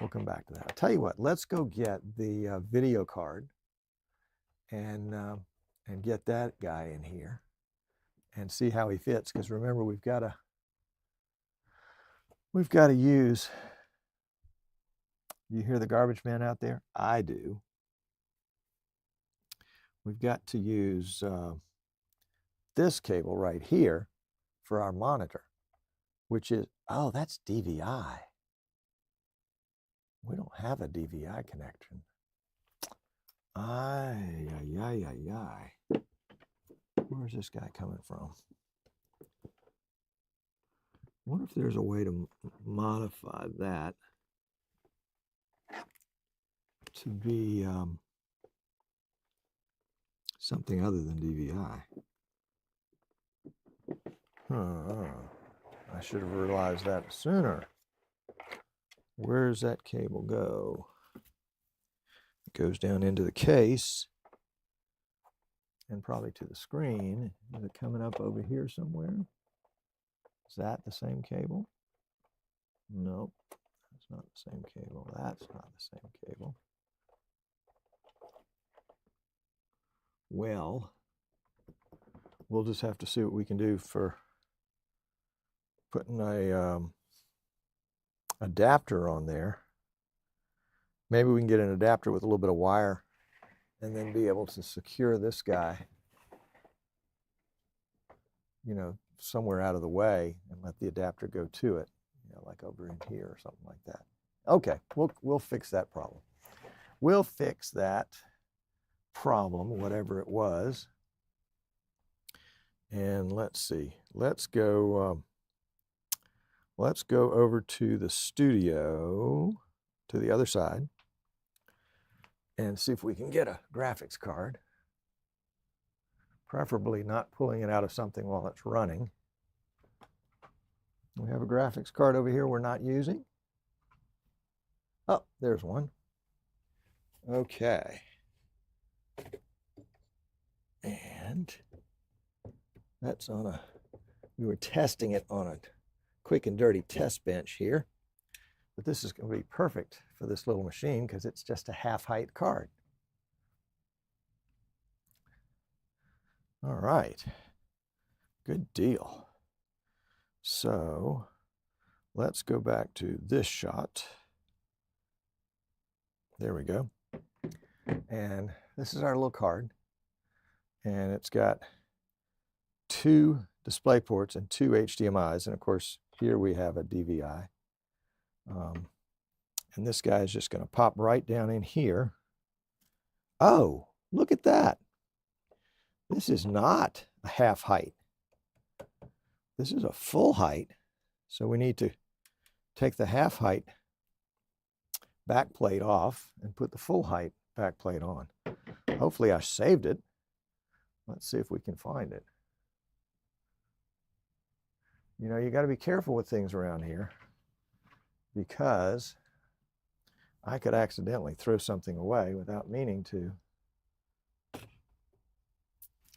We'll come back to that. I'll tell you what, let's go get the video card and get that guy in here and see how he fits. Because remember, we've got to use. You hear the garbage man out there? I do. We've got to use this cable right here for our monitor, which is, oh, that's DVI. We don't have a DVI connection. Where's this guy coming from? I wonder if there's a way to modify that to be something other than DVI. I should have realized that sooner. Where's that cable go? It goes down into the case and probably to the screen. Is it coming up over here somewhere? Is that the same cable? Nope, that's not the same cable. That's not the same cable. Well, we'll just have to see what we can do for putting a adapter on there. Maybe we can get an adapter with a little bit of wire and then be able to secure this guy, you know, somewhere out of the way and let the adapter go to it, you know, like over in here or something like that. Okay, we'll fix that problem. We'll fix that problem, whatever it was. And let's see, let's go over to the studio, to the other side, and see if we can get a graphics card. Preferably not pulling it out of something while it's running. We have a graphics card over here we're not using. Oh, there's one. Okay. And that's we were testing it on a quick and dirty test bench here. But this is going to be perfect for this little machine because it's just a half-height card. All right. Good deal. So let's go back to this shot. There we go. And this is our little card. And it's got 2 display ports and 2 HDMIs. And of course, here we have a DVI. And this guy is just going to pop right down in here. Oh, look at that. This is not a half height. this is a full height, so we need to take the half height back plate off and put the full height back plate on. Hopefully I saved it. Let's see if we can find it. You know, you got to be careful with things around here, because I could accidentally throw something away without meaning to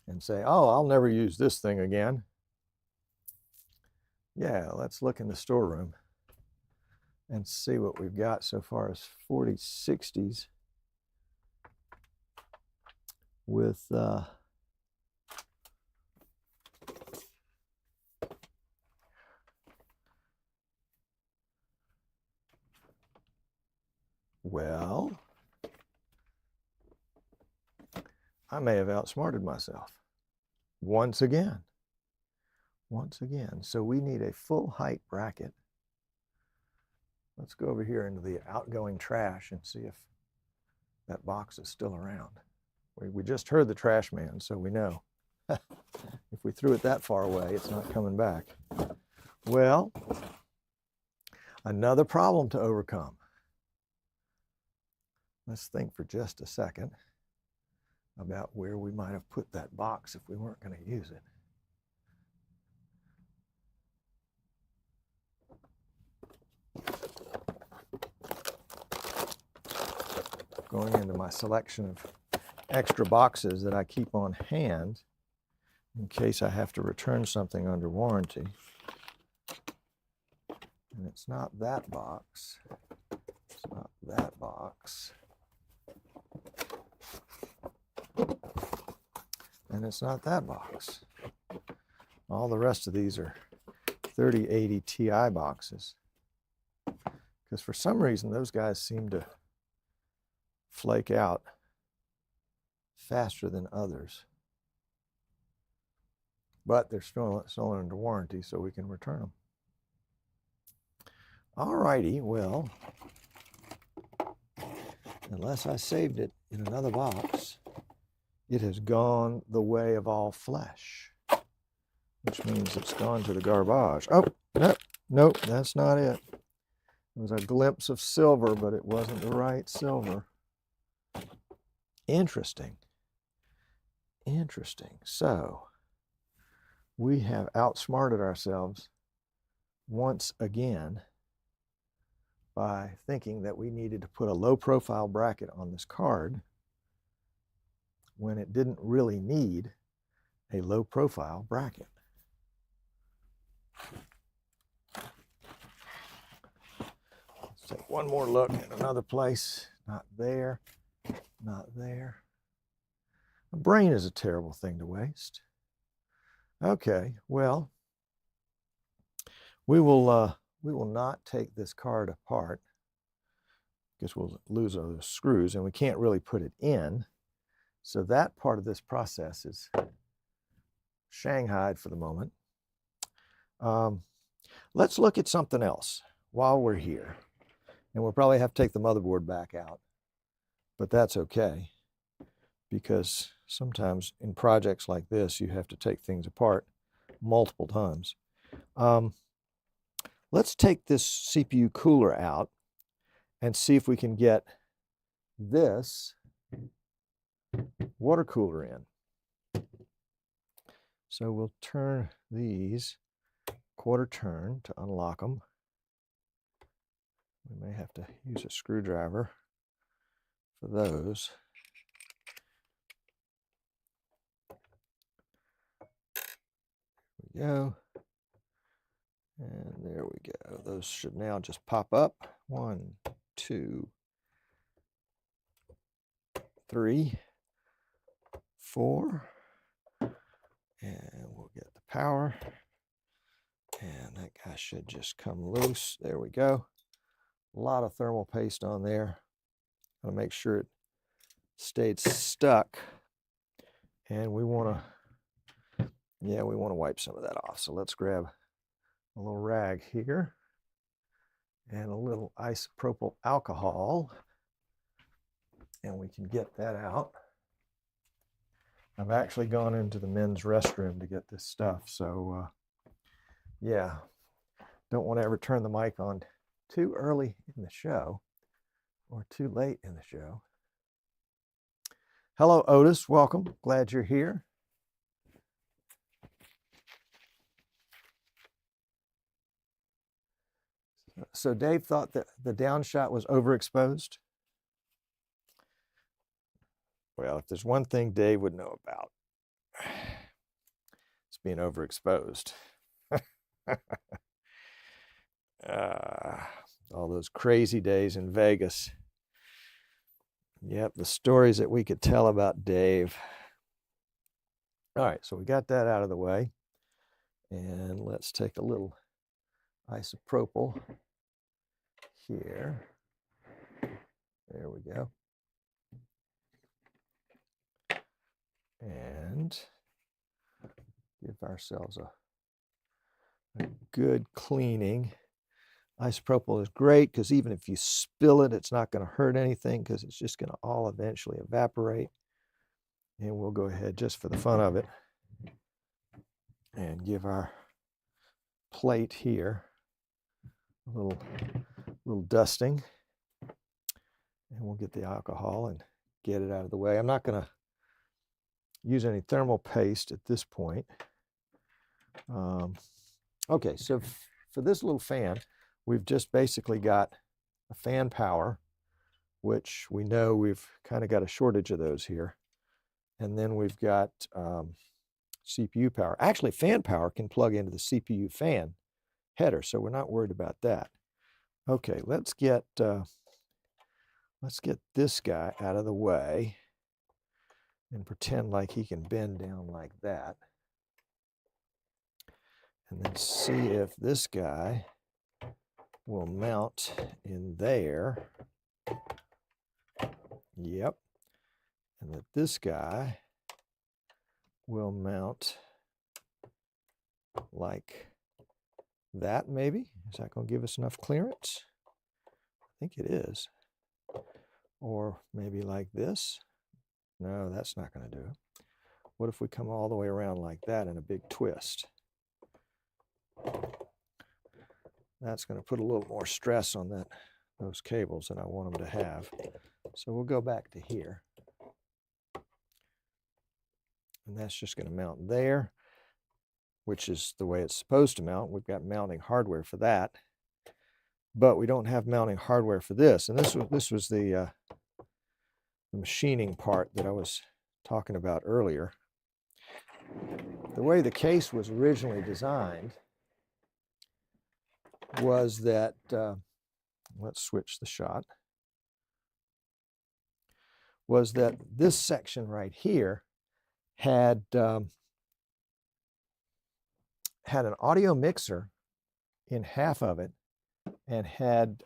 and say, oh, I'll never use this thing again. Yeah, let's look in the storeroom and see what we've got so far as 4060s with well, I may have outsmarted myself once again. So we need a full height bracket. Let's go over here into the outgoing trash and see if that box is still around. We just heard the trash man, so we know. If we threw it that far away, it's not coming back. Well, another problem to overcome. Let's think for just a second about where we might have put that box if we weren't going to use it. Going into my selection of extra boxes that I keep on hand in case I have to return something under warranty. And it's not that box. It's not that box. And it's not that box. All the rest of these are 3080 Ti boxes. Because for some reason, those guys seem to flake out faster than others. But they're still under warranty, so we can return them. All righty, well, unless I saved it in another box, it has gone the way of all flesh, which means it's gone to the garbage. Oh, nope, that's not it. It was a glimpse of silver, but it wasn't the right silver. Interesting. So, we have outsmarted ourselves once again by thinking that we needed to put a low profile bracket on this card when it didn't really need a low profile bracket. Let's take one more look at another place. Not there, not there. A brain is a terrible thing to waste. Okay, well, we will not take this card apart because we'll lose those screws and we can't really put it in. So that part of this process is shanghaied for the moment. Let's look at something else while we're here. And we'll probably have to take the motherboard back out, but that's okay, because sometimes in projects like this, you have to take things apart multiple times. Let's take this CPU cooler out and see if we can get this water cooler in. So we'll turn these quarter turn to unlock them. We may have to use a screwdriver for those. There we go. And there we go. Those should now just pop up. 1, 2, 3, 4. And we'll get the power. And that guy should just come loose. There we go. A lot of thermal paste on there. I'll make sure it stayed stuck. And we want to, wipe some of that off. So let's grab a little rag here and a little isopropyl alcohol, and we can get that out. I've actually gone into the men's restroom to get this stuff, so Yeah, don't want to ever turn the mic on too early in the show or too late in the show. Hello, Otis. Welcome. Glad you're here. So Dave thought that the downshot was overexposed. Well, if there's one thing Dave would know about, it's being overexposed. All those crazy days in Vegas. Yep, the stories that we could tell about Dave. All right, so we got that out of the way. And let's take a little isopropyl here. There we go. And give ourselves a good cleaning. Isopropyl is great because even if you spill it, it's not going to hurt anything because it's just going to all eventually evaporate. And we'll go ahead just for the fun of it and give our plate here a little dusting. And we'll get the alcohol and get it out of the way. I'm not going to use any thermal paste at this point. Okay, so for this little fan, we've just basically got a fan power, which we know we've kind of got a shortage of those here. And then we've got CPU power. Actually, fan power can plug into the CPU fan header, so we're not worried about that. Okay, let's get this guy out of the way and pretend like he can bend down like that. And then see if this guy will mount in there. Yep. And that this guy will mount like that, maybe. Is that going to give us enough clearance? I think it is. Or maybe like this. No, that's not going to do it. What if we come all the way around like that in a big twist? That's going to put a little more stress on those cables than I want them to have. So we'll go back to here. And that's just going to mount there, which is the way it's supposed to mount. We've got mounting hardware for that. But we don't have mounting hardware for this. And this was the machining part that I was talking about earlier. The way the case was originally designed was that, let's switch the shot, was that this section right here had an audio mixer in half of it and had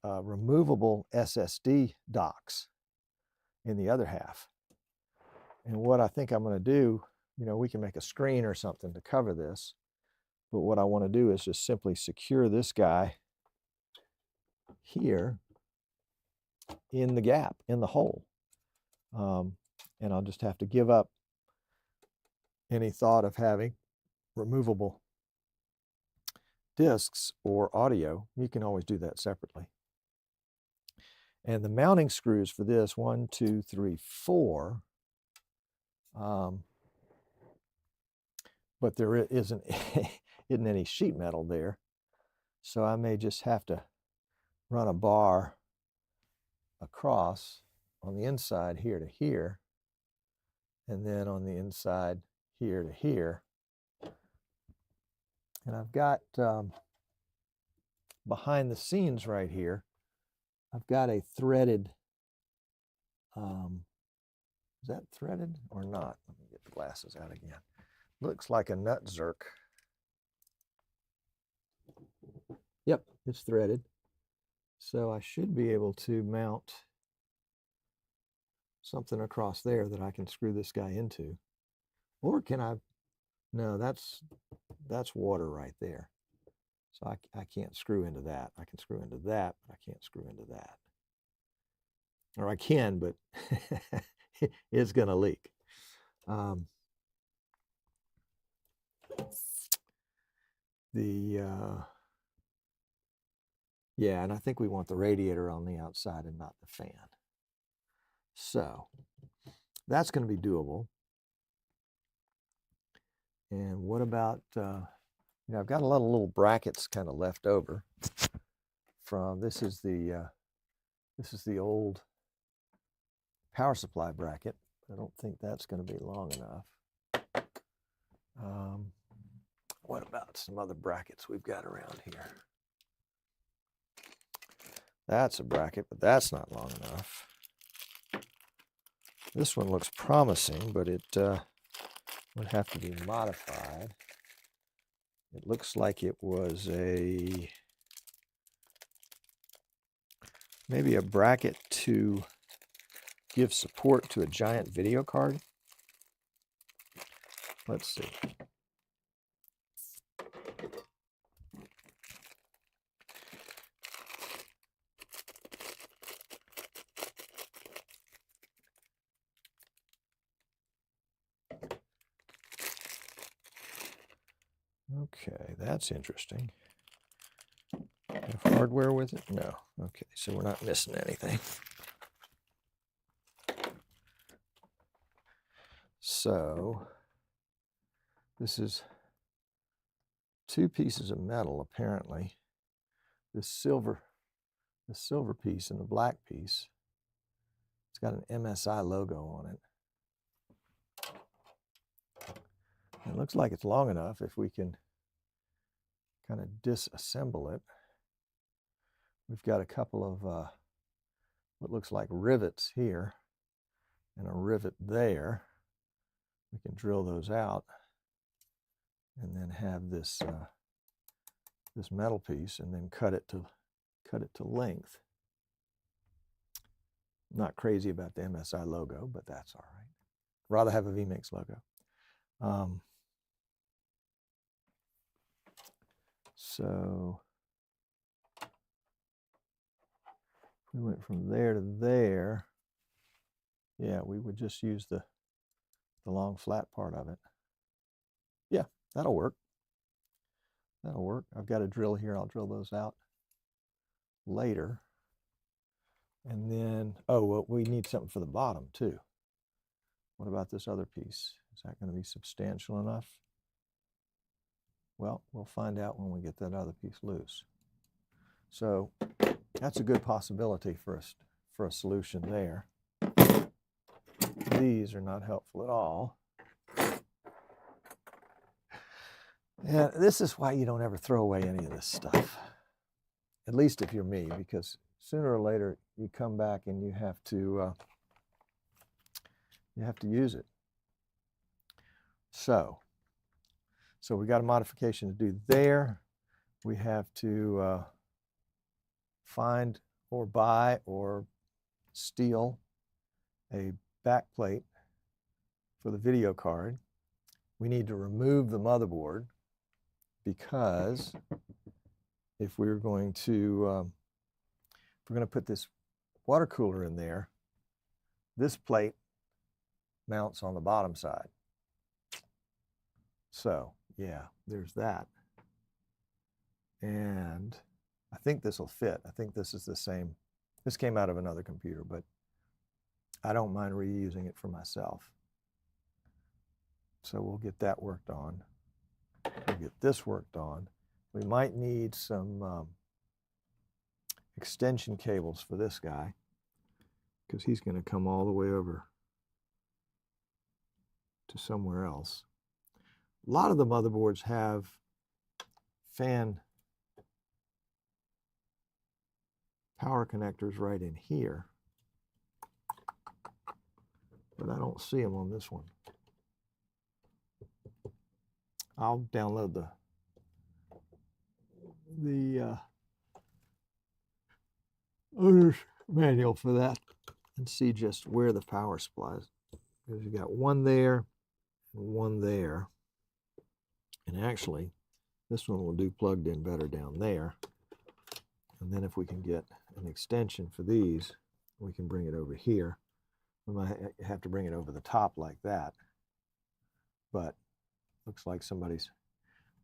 removable SSD docks in the other half. And what I think I'm going to do, we can make a screen or something to cover this, but what I want to do is just simply secure this guy here in the gap, in the hole. And I'll just have to give up any thought of having removable discs or audio. You can always do that separately. And the mounting screws for this, 1, 2, 3, 4. But there isn't any sheet metal there. So I may just have to run a bar across on the inside here to here, and then on the inside here to here. And I've got behind the scenes right here, I've got a threaded, is that threaded or not? Let me get the glasses out again. Looks like a nut zerk. Yep, it's threaded. So I should be able to mount something across there that I can screw this guy into. Or can I? No, that's water right there. So I can't screw into that. I can screw into that, but I can't screw into that. Or I can, but it's going to leak. yeah, and I think we want the radiator on the outside and not the fan. So that's going to be doable. And what about, I've got a lot of little brackets kind of left over from, this is the old power supply bracket. I don't think that's going to be long enough. What about some other brackets we've got around here? That's a bracket, but that's not long enough. This one looks promising, but it would have to be modified. It looks like it was maybe a bracket to give support to a giant video card. Let's see. Okay, that's interesting. Have hardware with it? No. Okay, so we're not missing anything. So this is 2 pieces of metal, apparently. This silver piece and the black piece. It's got an MSI logo on it. It looks like it's long enough if we can kind of disassemble it. We've got a couple of what looks like rivets here and a rivet there. We can drill those out and then have this this metal piece and then cut it to length. Not crazy about the MSI logo, but that's all right. Rather have a vMix logo. So we went from there to there. Yeah, we would just use the long flat part of it. Yeah, that'll work. That'll work. I've got a drill here. I'll drill those out later. And then, oh, well, we need something for the bottom too. What about this other piece? Is that going to be substantial enough? Well, we'll find out when we get that other piece loose. So that's a good possibility for a solution there. These are not helpful at all. And this is why you don't ever throw away any of this stuff. At least if you're me, because sooner or later you come back and you have to use it. So we got a modification to do there. We have to find or buy or steal a back plate for the video card. We need to remove the motherboard because if we're going to put this water cooler in there, this plate mounts on the bottom side. So yeah, there's that. And I think this will fit. I think this is the same. This came out of another computer, but I don't mind reusing it for myself. So we'll get that worked on. We'll get this worked on. We might need some extension cables for this guy because he's going to come all the way over to somewhere else. A lot of the motherboards have fan power connectors right in here, but I don't see them on this one. I'll download the owner's manual for that and see just where the power supply is. Because you got one there and one there. And actually, this one will do plugged in better down there. And then if we can get an extension for these, we can bring it over here. We might have to bring it over the top like that. But looks like somebody's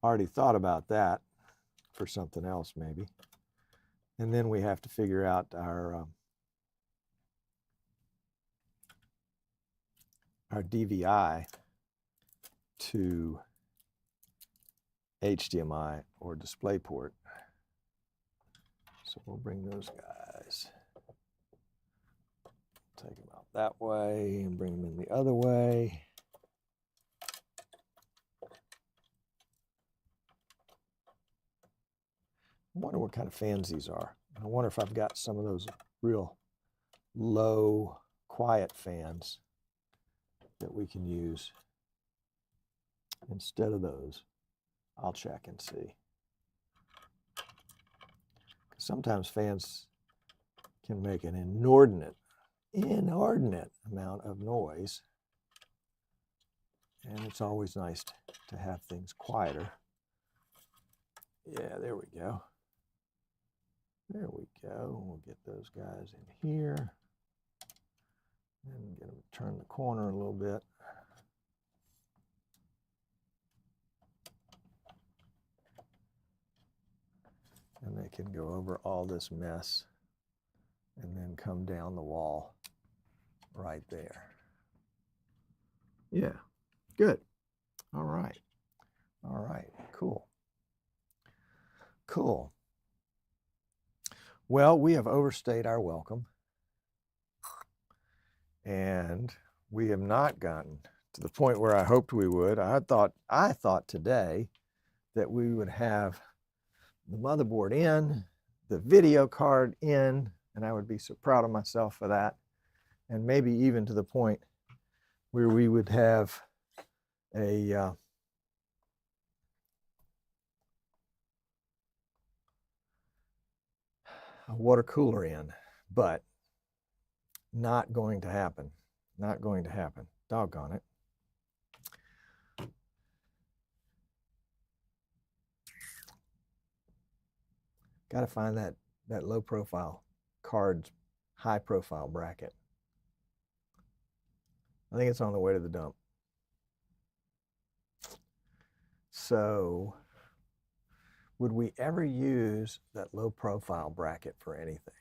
already thought about that for something else maybe. And then we have to figure out our DVI to HDMI or DisplayPort. So we'll bring those guys, take them out that way and bring them in the other way. I wonder what kind of fans these are. I wonder if I've got some of those real low, quiet fans that we can use instead of those. I'll check and see. Sometimes fans can make an inordinate amount of noise. And it's always nice to have things quieter. Yeah, there we go. There we go. We'll get those guys in here. And get them to turn the corner a little bit. And they can go over all this mess and then come down the wall right there. Yeah, good. All right. All right, cool. Cool. Well, we have overstayed our welcome. And we have not gotten to the point where I hoped we would. I thought today that we would have the motherboard in, the video card in, and I would be so proud of myself for that. And maybe even to the point where we would have a water cooler in, but not going to happen. Not going to happen. Doggone it. Got to find that low profile card's high profile bracket. I think it's on the way to the dump. So would we ever use that low profile bracket for anything?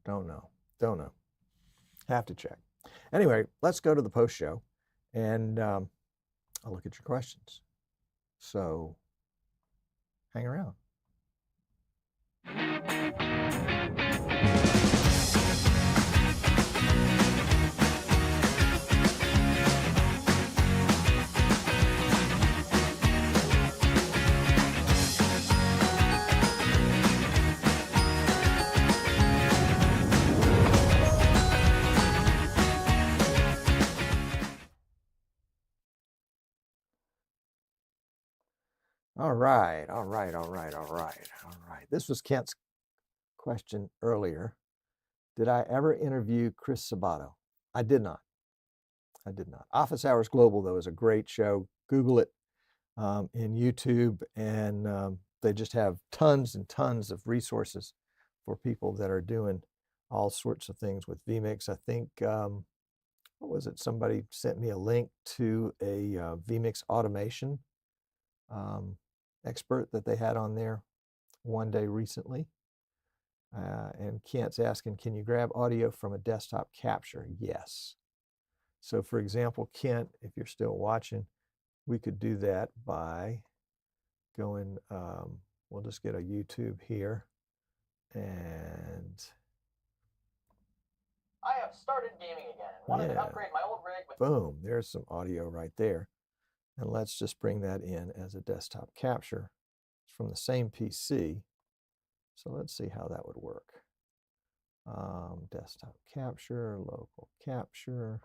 Don't know. Don't know. Have to check. Anyway, let's go to the post show and I'll look at your questions. So hang around. All right. This was Kent's question earlier. Did I ever interview Chris Sabato? I did not. Office Hours Global, though, is a great show. Google it in YouTube, and they just have tons and tons of resources for people that are doing all sorts of things with vMix. I think, what was it? Somebody sent me a link to a vMix automation expert that they had on there one day recently. And Kent's asking, can you grab audio from a desktop capture? Yes. So for example, Kent, if you're still watching, we could do that by going, we'll just get a YouTube here. And I have started gaming again and wanted to upgrade my old rig with... Boom, there's some audio right there. And let's just bring that in as a desktop capture. It's from the same PC. So let's see how that would work. Desktop capture, local capture,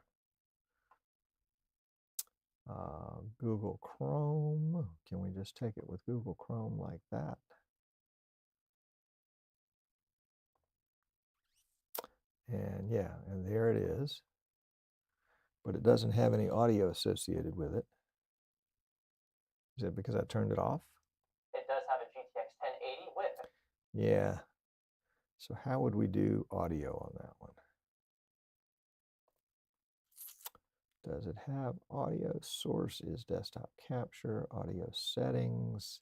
Google Chrome. Can we just take it with Google Chrome like that? And yeah, and there it is. But it doesn't have any audio associated with it. Is it because I turned it off? It does have a GTX 1080 with. Yeah. So how would we do audio on that one? Does it have audio? Source is desktop capture, audio settings.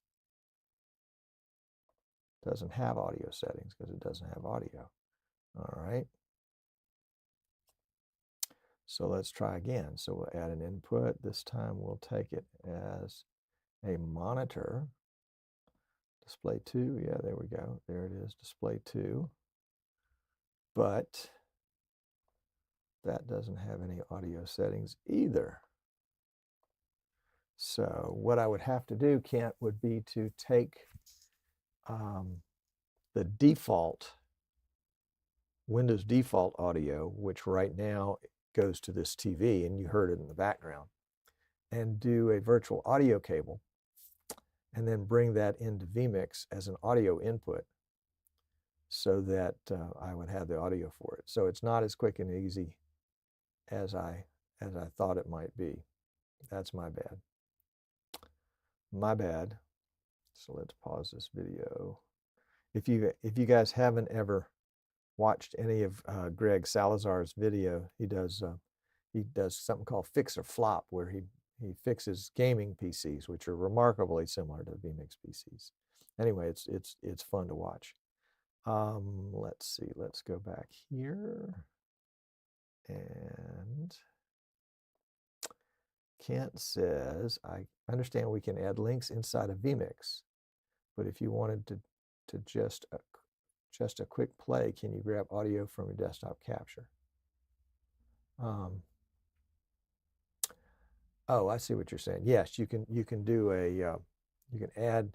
Doesn't have audio settings because it doesn't have audio. All right. So let's try again. So we'll add an input. This time we'll take it as a monitor. Display 2. Yeah, there we go. There it is, display 2. But that doesn't have any audio settings either. So what I would have to do, Kent, would be to take the default, Windows default audio, which right now goes to this TV, and you heard it in the background, and do a virtual audio cable, and then bring that into vMix as an audio input so that I would have the audio for it. So it's not as quick and easy as I thought it might be. That's my bad. My bad. So let's pause this video. If you guys haven't ever watched any of Greg Salazar's video, he does something called Fix or Flop, where he fixes gaming PCs, which are remarkably similar to vMix PCs. Anyway, it's fun to watch. Let's see. Let's go back here. And Kent says, I understand we can add links inside of vMix, but if you wanted to just a quick play, can you grab audio from your desktop capture? Oh, I see what you're saying. Yes, you can do a you can add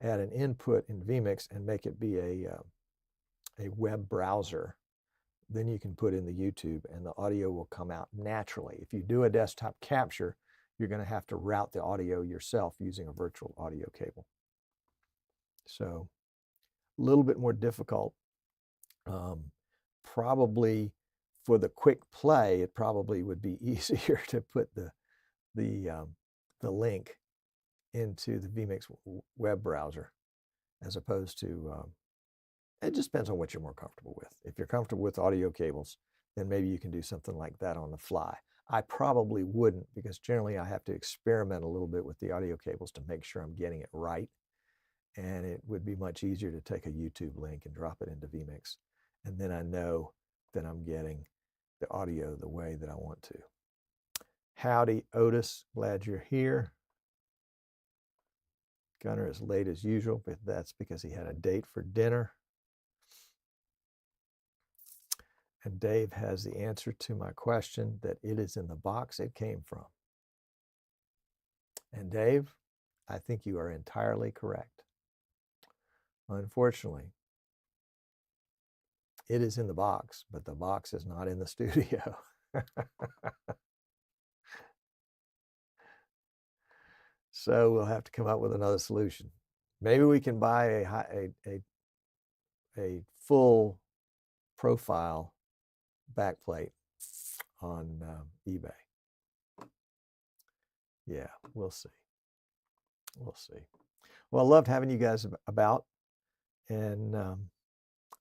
an input in vMix and make it be a web browser. Then you can put in the YouTube and the audio will come out naturally. If you do a desktop capture, you're going to have to route the audio yourself using a virtual audio cable. So a little bit more difficult. Probably for the quick play, it probably would be easier to put the link into the vMix web browser as opposed to, it just depends on what you're more comfortable with. If you're comfortable with audio cables, then maybe you can do something like that on the fly. I probably wouldn't, because generally I have to experiment a little bit with the audio cables to make sure I'm getting it right. And it would be much easier to take a YouTube link and drop it into vMix. And then I know that I'm getting the audio the way that I want to. Howdy, Otis. Glad you're here. Gunnar is late as usual, but that's because he had a date for dinner. And Dave has the answer to my question, that it is in the box it came from. And Dave, I think you are entirely correct. Unfortunately, it is in the box, but the box is not in the studio. So we'll have to come up with another solution. Maybe we can buy a full profile backplate on eBay. Yeah, we'll see. We'll see. Well, I loved having you guys about, and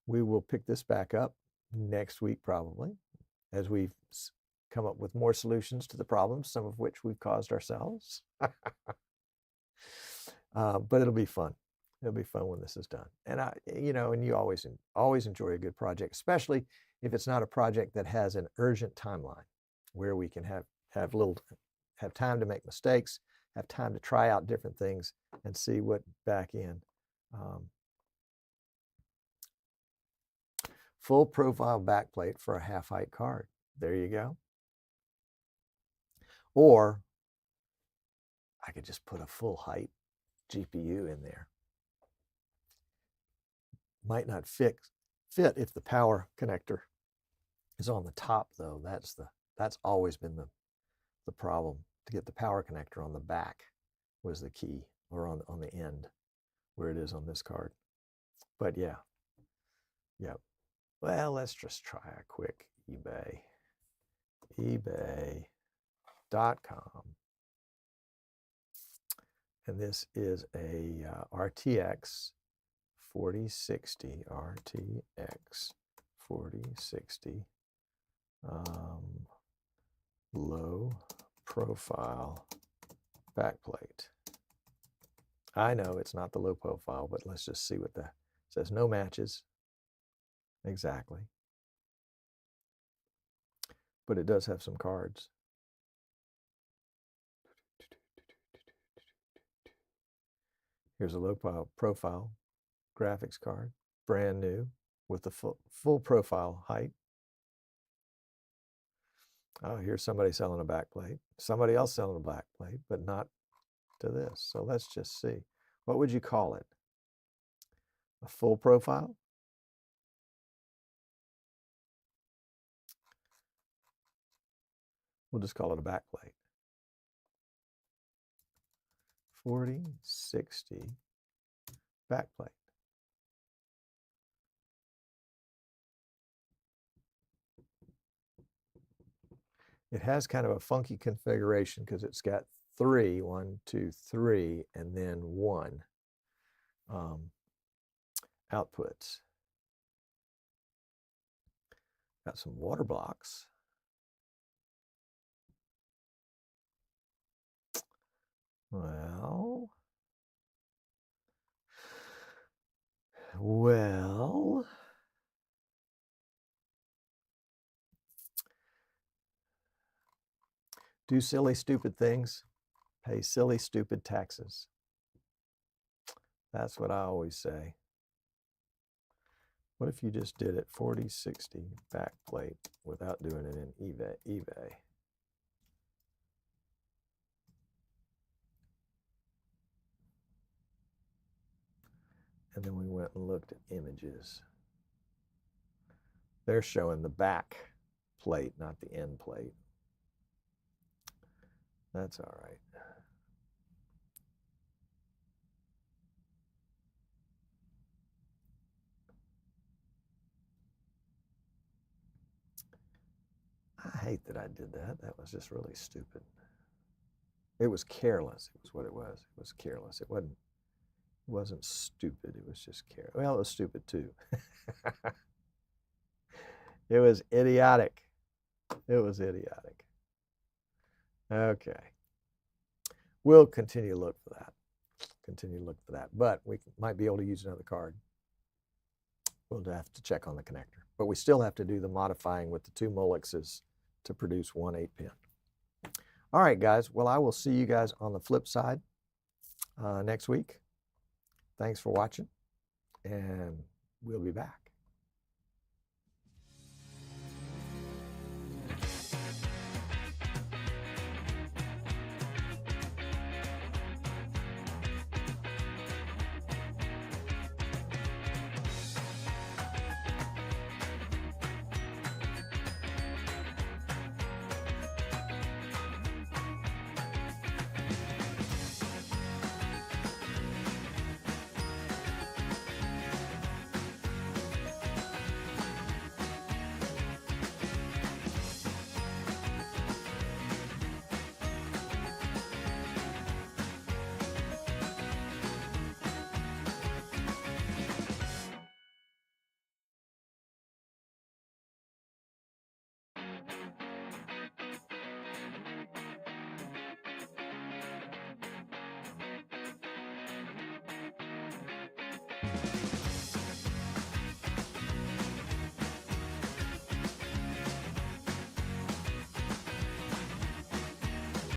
we will pick this back up next week probably, as we've come up with more solutions to the problems, some of which we've caused ourselves. But it'll be fun. It'll be fun when this is done. And and you always enjoy a good project, especially if it's not a project that has an urgent timeline, where we can have time to make mistakes, have time to try out different things, and see what back in. Full profile backplate for a half-height card. There you go. Or I could just put a full height GPU in there. Might not fit if the power connector is on the top, though. That's always been the problem. To get the power connector on the back was the key, or on the end where it is on this card. But yeah. Well, let's just try a quick eBay. ebay.com. And this is a RTX 4060, RTX 4060. low profile backplate. I know it's not the low profile, but let's just see what that says. No matches. Exactly. But it does have some cards. Here's a low profile graphics card, brand new, with the full profile height. Oh, here's somebody selling a backplate. Somebody else selling a backplate, but not to this. So let's just see. What would you call it? A full profile? We'll just call it a backplate. 4060 backplate. It has kind of a funky configuration because it's got 3, 1, 2, 3, and then 1 outputs. Got some water blocks. Well, do silly, stupid things, pay silly, stupid taxes. That's what I always say. What if you just did it 4060 backplate without doing it in eBay? And then we went and looked at images. They're showing the back plate, not the end plate. That's all right. I hate that I did that. That was just really stupid. It was careless. It was what it was. It was careless. It wasn't stupid. It was just careless. Well, it was stupid too. It was idiotic. It was idiotic. Okay. We'll continue to look for that. But we might be able to use another card. We'll have to check on the connector. But we still have to do the modifying with the 2 Molexes to produce 1 8-pin. All right, guys. Well, I will see you guys on the flip side next week. Thanks for watching, and we'll be back.